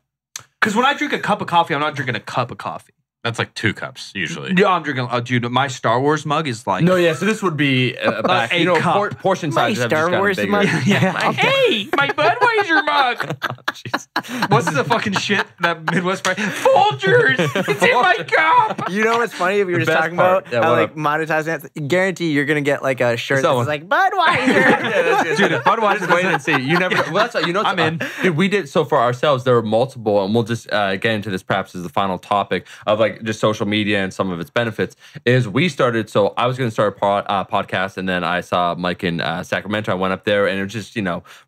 Because when I drink a cup of coffee, I'm not drinking a cup of coffee. That's like 2 cups usually. Yeah, I'm drinking. Dude, my Star Wars mug is like. No, so this would be back. A cup. Portion size. My Star Wars mug. Hey, my Budweiser mug. What's the fucking shit that Midwest price? Folgers. It's in my cup. You know what's funny? If we were just talking about how like monetizing it, guarantee you're gonna get like a shirt that's like Budweiser. Dude, Budweiser. Wait and see. You never. Well, that's you know. I'm in. Dude, we did so for ourselves. There were multiple, and we'll just get into this perhaps as the final topic of like just social media and some of its benefits. Is we started. So I was going to start a podcast, and then I saw Mike in Sacramento. I went up there, and it was just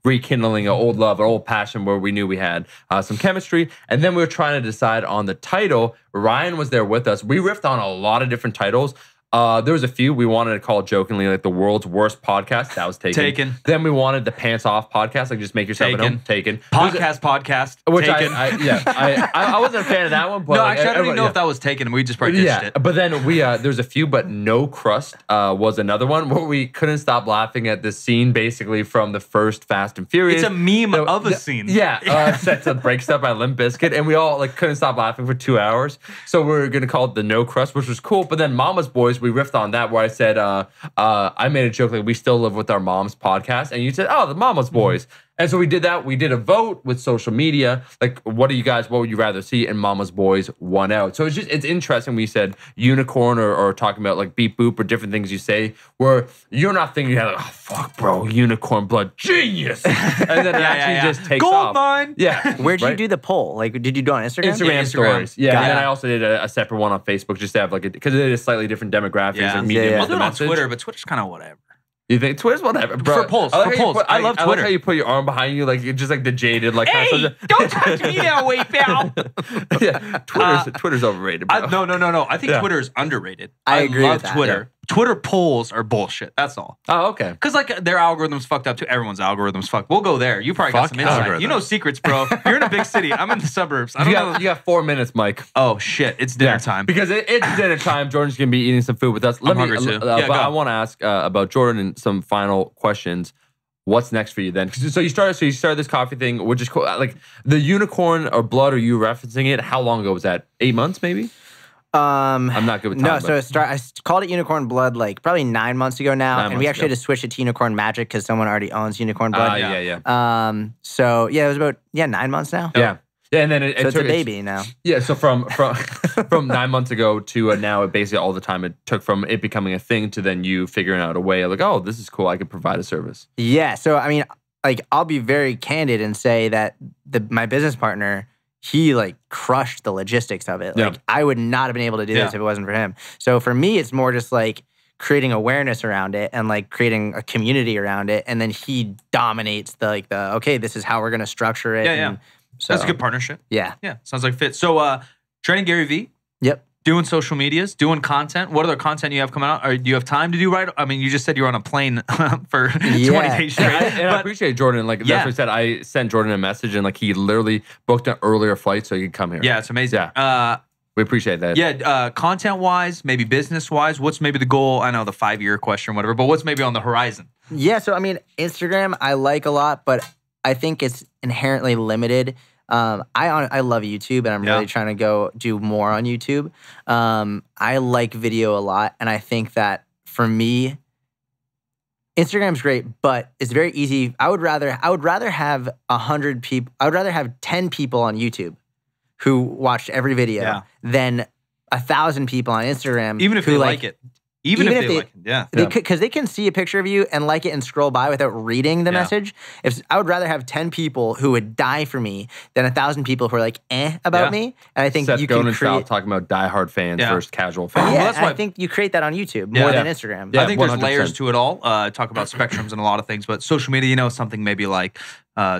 rekindling an old love, an old passion where we knew we had some chemistry. And then we were trying to decide on the title. Ryan was there with us. We riffed on a lot of different titles. There was a few we wanted to call jokingly like the world's worst podcast. That was taken. Then we wanted the pants off podcast, like just make yourself at home. Taken. Podcast. Which taken. I wasn't a fan of that one. But no, like, actually, I don't even know if that was taken. We just probably ditched it. But then there's a few, but No Crust was another one where we couldn't stop laughing at the scene basically from the first Fast and Furious. It's a meme of a scene. Yeah, set to Break Stuff by Limp Bizkit, and we all like couldn't stop laughing for 2 hours. So we were gonna call it the No Crust, which was cool. But then Mama's Boys, we riffed on that where I said I made a joke like we still live with our mom's podcast, and you said, oh, the Mama's Boys. And so we did that. We did a vote with social media. Like, what would you rather see? And Mama's Boys won out. So it's interesting. We said unicorn or talking about like beep boop or different things you say where you're not thinking, oh, fuck, bro, unicorn blood, genius. And then it actually just takes off. Gold mine. Yeah. Where'd you do the poll? Like, did you do it on Instagram? Instagram stories. Yeah. Got And then it. I also did a separate one on Facebook just to have like, because it is slightly different demographics and medium. I'll do it on Twitter, but Twitter's kind of whatever. You think Twitter's whatever, bro? For polls. I love Twitter. I like how you put your arm behind you, like you're just like the jaded, like. Hey, don't touch me that way, pal. Yeah, Twitter's overrated, bro. No. I think Twitter is underrated. I agree love with that, Twitter. Twitter polls are bullshit. That's all. Oh, okay. Because like their algorithm's fucked up too. Everyone's algorithm's fucked. We'll go there. You probably got some insight. algorithm. You know secrets, bro. You're in a big city. I'm in the suburbs. I You don't know. got 4 minutes, Mike. Oh shit! It's dinner time. Because it's dinner time. Jordan's gonna be eating some food with us. I'm hungry too. But Go. I want to ask about Jordan and some final questions. What's next for you then? So you started this coffee thing, which is cool. Like the unicorn or blood, are you referencing it? How long ago was that? 8 months, maybe. I'm not good with time. No, I called it Unicorn Blood like probably 9 months ago now, and we actually had to switch it to Unicorn Magic because someone already owns Unicorn Blood. Yeah. So yeah, it was about 9 months now. Yeah, and then it's a baby now. Yeah, so from 9 months ago to now, it basically all the time it took from it becoming a thing to then you figuring out a way like, oh, this is cool, I could provide a service. Yeah, so I mean, like I'll be very candid and say that my business partner, he like crushed the logistics of it. Like I would not have been able to do this if it wasn't for him. So for me, it's more just like creating awareness around it and like creating a community around it. And then he dominates the okay, this is how we're gonna structure it. Yeah. So that's a good partnership. Yeah. Yeah. Sounds like fit. So training Gary V. Yep. Doing social medias, doing content. What other content you have coming out? Or do you have time to do right? I mean, you just said you were on a plane for 20 days straight. I appreciate Jordan. Like that's what I said. I sent Jordan a message and like he literally booked an earlier flight so he could come here. Yeah, it's amazing. Yeah. We appreciate that. Yeah, content-wise, maybe business-wise, what's maybe the goal? I know the 5-year question, whatever, but what's maybe on the horizon? Yeah, so I mean, Instagram I like a lot, but I think it's inherently limited. I love YouTube, and I'm really trying to go do more on YouTube. I like video a lot, and I think that for me, Instagram's great, but it's very easy. I would rather have 100 people. I would rather have 10 people on YouTube who watched every video than 1,000 people on Instagram, even if they like it. Even if they like it, yeah. Because they can see a picture of you and like it and scroll by without reading the message. I would rather have 10 people who would die for me than 1,000 people who are like, about me. And I think Seth you can Godin create... talking about diehard fans versus casual fans. Yeah, well, that's why I think you create that on YouTube more than Instagram. I think 100%. there's layers to it all. Talk about spectrums and a lot of things, but social media, something maybe like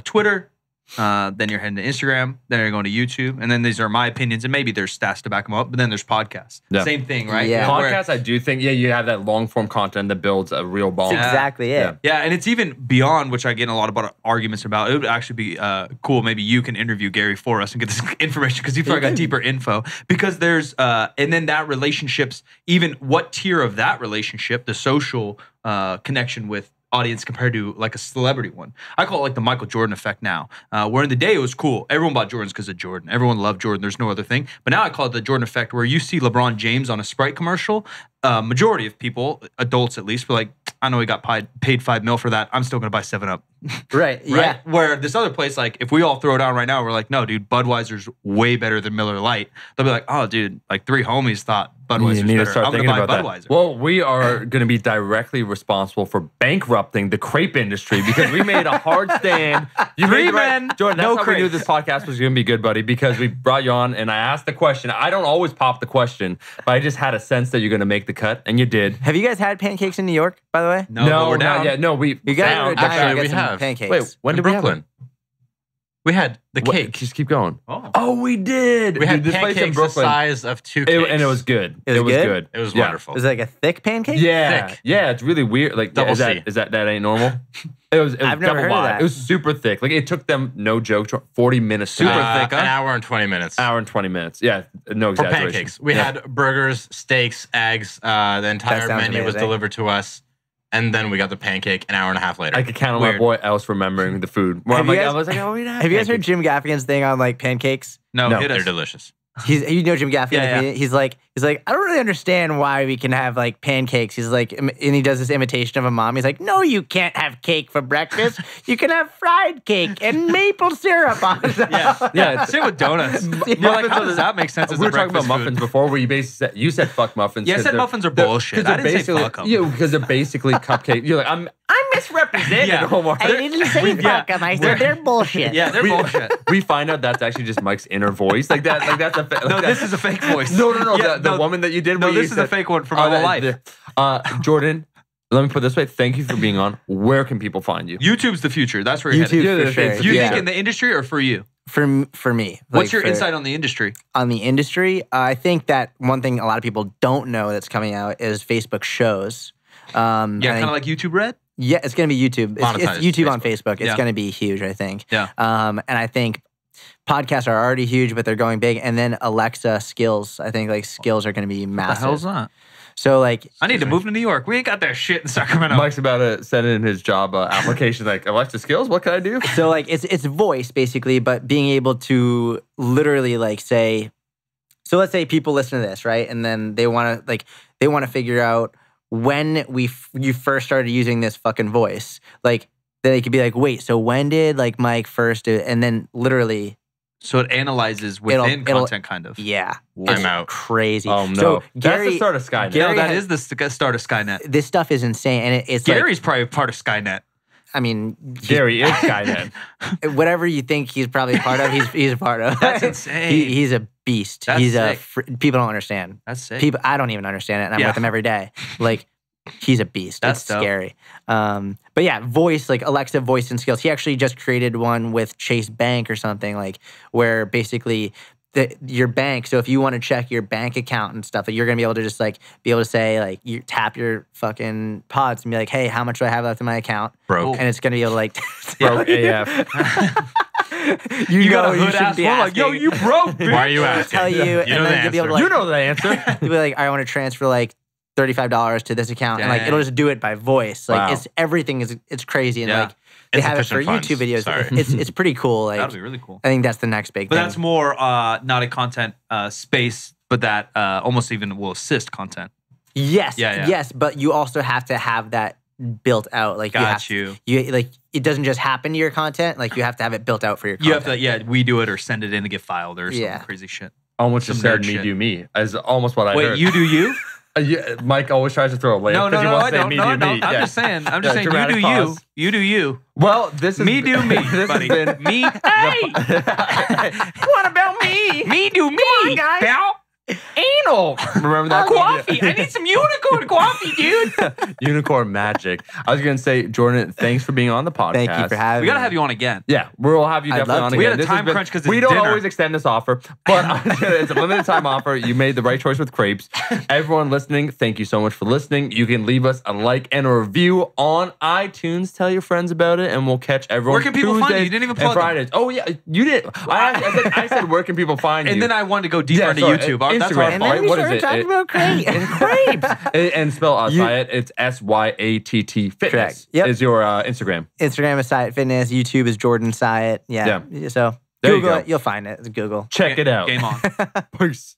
Twitter, then you're heading to Instagram, then you're going to YouTube, and then these are my opinions, and maybe there's stats to back them up, but then there's podcasts. Yeah. Same thing, right? Yeah. Podcasts, I do think, you have that long-form content that builds a real ball. That's exactly it. Yeah, and it's even beyond, which I get in a lot of arguments about. It would actually be cool. Maybe you can interview Gary for us and get this information, because you probably got deeper info. Because there's, and then that relationship's, even what tier of that relationship, the social connection with audience compared to like a celebrity one. I call it like the Michael Jordan effect now. Where in the day it was cool. Everyone bought Jordans because of Jordan. Everyone loved Jordan. There's no other thing. But now I call it the Jordan effect, where you see LeBron James on a Sprite commercial. Majority of people, adults at least, were like, I know he got paid $5 million for that. I'm still going to buy 7-Up. Right. Yeah. Where this other place, like, if we all throw down right now, we're like, no, dude, Budweiser's way better than Miller Lite. They'll be like, oh, dude, like 3 homies thought Budweiser's better. I'm going to buy Budweiser. Well, we are going to be directly responsible for bankrupting the crepe industry because we made a hard stand. You Three men, Jordan, that's no how crepes. we knew this podcast was going to be good, buddy, because we brought you on and I asked the question. I don't always pop the question, but I just had a sense that you're going to make the cut, and you did. Have you guys had pancakes in New York, by the way? No, but we're down. Not yet. No, You guys Actually, we have pancakes. Wait, when did we have Brooklyn? We had the What- cake. Just keep going. Oh. We did. We had Dude, this place in pancakes the Brooklyn. size of 2 cakes. And it was good. It was good? It was Yeah. wonderful. Is it like a thick pancake? Yeah, Thick. yeah, it's really weird. Like, Double C. is that ain't normal? It was I've never double heard of wide. that. It was super thick. Like, it took them, no joke, 40 minutes. to Super make. thick, huh? An hour and 20 minutes. Hour and 20 minutes. Yeah, no For exaggeration. pancakes. We had burgers, steaks, eggs. The entire sounds menu was amazing. delivered to us. And then we got the pancake an hour and a half later. I could count on my Weird. boy Else remembering the food. Where Have I'm you like, guys- I was like, oh, we didn't Have you guys heard pancakes. Jim Gaffigan's thing on like pancakes? No, No, hit They're us. delicious. You know Jim Gaffigan. Yeah, yeah. He's like, I don't really understand why we can have like pancakes. He's like, and he does this imitation of a mom. He's like, no, you can't have cake for breakfast. You can have fried cake and maple syrup on it. Yeah, same with donuts. You're like, how does that make sense as We a were talking about breakfast muffins food? before, where you basically said, you said fuck muffins. Yeah, I 'cause said they're- muffins are they're- bullshit. 'cause I they're didn't say basically- fuck 'em. Yeah, because they're basically cupcake. You're like, I misrepresented Yeah. Omar. I didn't say fuck them. I said they're bullshit. Yeah, they're bullshit. We find out that's actually just Mike's inner voice. Like that. Like that's a. Like No, that- this is a fake voice. No. Yeah, the woman that you did. No, where you this is a said- fake one from my whole life. Jordan, let me put it this way. Thank you for being on. Where can people find you? YouTube's the future. That's where you're YouTube headed. for sure. Do You Yeah. think in the industry or for you? For me, What's like, your for- insight on the industry? on the industry? I think that one thing a lot of people don't know that's coming out is Facebook shows. Yeah, I kind think- of like YouTube Red. Yeah, it's going to be YouTube. It's Monetized YouTube on Facebook. It's Yeah. going to be huge, I think. Yeah. And I think podcasts are already huge, but they're going big. And then Alexa skills. I think like skills are going to be What the massive. hell's that? So like, I need to move to New York. We ain't got that shit in Sacramento. Mike's about to send in his job application. Like, Alexa skills. What can I do? so like it's voice basically, but being able to literally like say, so let's say people listen to this, right? And then they want to figure out when you first started using this fucking voice. Like they could be like, wait, so when did like Mike first do it? And then literally, So it analyzes within It'll- content, kind of. yeah, I'm it's out. crazy. Oh no, So that's the start of Skynet. Gary No, that has- is the start of Skynet. this stuff is insane, and it's like, Gary's probably part of Skynet. I mean, he's- Gary is Skynet. whatever you think he's probably part of, he's a part of. That's insane. He's a beast. That's he's sick. people don't understand. That's sick. People, I don't even understand it, and I'm Yeah. with him every day. Like, he's a beast. That's it's dope. scary. But yeah, voice, like Alexa voice and skills. He actually just created one with Chase Bank or something, like where basically your bank. So if you want to check your bank account and stuff, like you're gonna be able to just like be able to say like you tap your fucking pods and be like, hey, how much do I have left in my account? Broke. And it's gonna be able to like Broke AF. you got know a you hood shouldn't ass be one like, yo, asking. you broke, bitch. Why are you asking? Tell you, and know then the you'll be able to answer. like You know the answer. you'll be like, I want to transfer like $35 to this account, and like Dang. it'll just do it by voice. Like Wow. it's everything is it's crazy, and Yeah. like they have it for Insufficient funds. YouTube videos. Sorry. It's pretty cool. Like That'd be really cool. I think that's the next big But thing. that's more not a content space, but that almost even will assist content. yes, Yeah. yes, but you also have to have that built out. Like Got you like it doesn't just happen to your content. Like you have to have it built out for your You content. have to, yeah, we do it or send it in to get filed or some Yeah. crazy shit. Almost just Some said nerd me shit. do me. As almost what I Wait, heard. you do you? Yeah, Mike always tries to throw a layup No, because he I wants to say don't. me No, do I don't. me. I'm Yeah. just saying. I'm just Yeah, saying. You dramatic do pause. you. You do you. Well, this is Me do me, this buddy. has been Me. Hey. what about me? Me do me. Come on, guys. Pal. Anal. Remember that? Coffee. I need some unicorn coffee, dude. Unicorn magic. I was gonna say, Jordan, thanks for being on the podcast. Thank you for having We gotta me. have you on again. Yeah, we'll have you I'd definitely love on to. again. We had a This has time been- crunch 'cause it's we don't dinner. always extend this offer, but it's a limited time offer. You made the right choice with crepes. Everyone listening, thank you so much for listening. You can leave us a like and a review on iTunes. Tell your friends about it, and we'll catch everyone. Where can people find you? Tuesdays You didn't even and plug them. Fridays. Oh yeah, you did. I said, where can people find you? And then I wanted to go deeper Yeah, into sorry, YouTube. That's Instagram. our And fault. then we What is started it? talking about crepes. and spell You- Syatt. It's Syatt Fitness. Correct. Yep. Is your Instagram. Instagram is Syatt Fitness. YouTube is Jordan Syatt. Yeah. So There you Google go. it. You'll find it. It's Google. Check it out. Game on. Peace.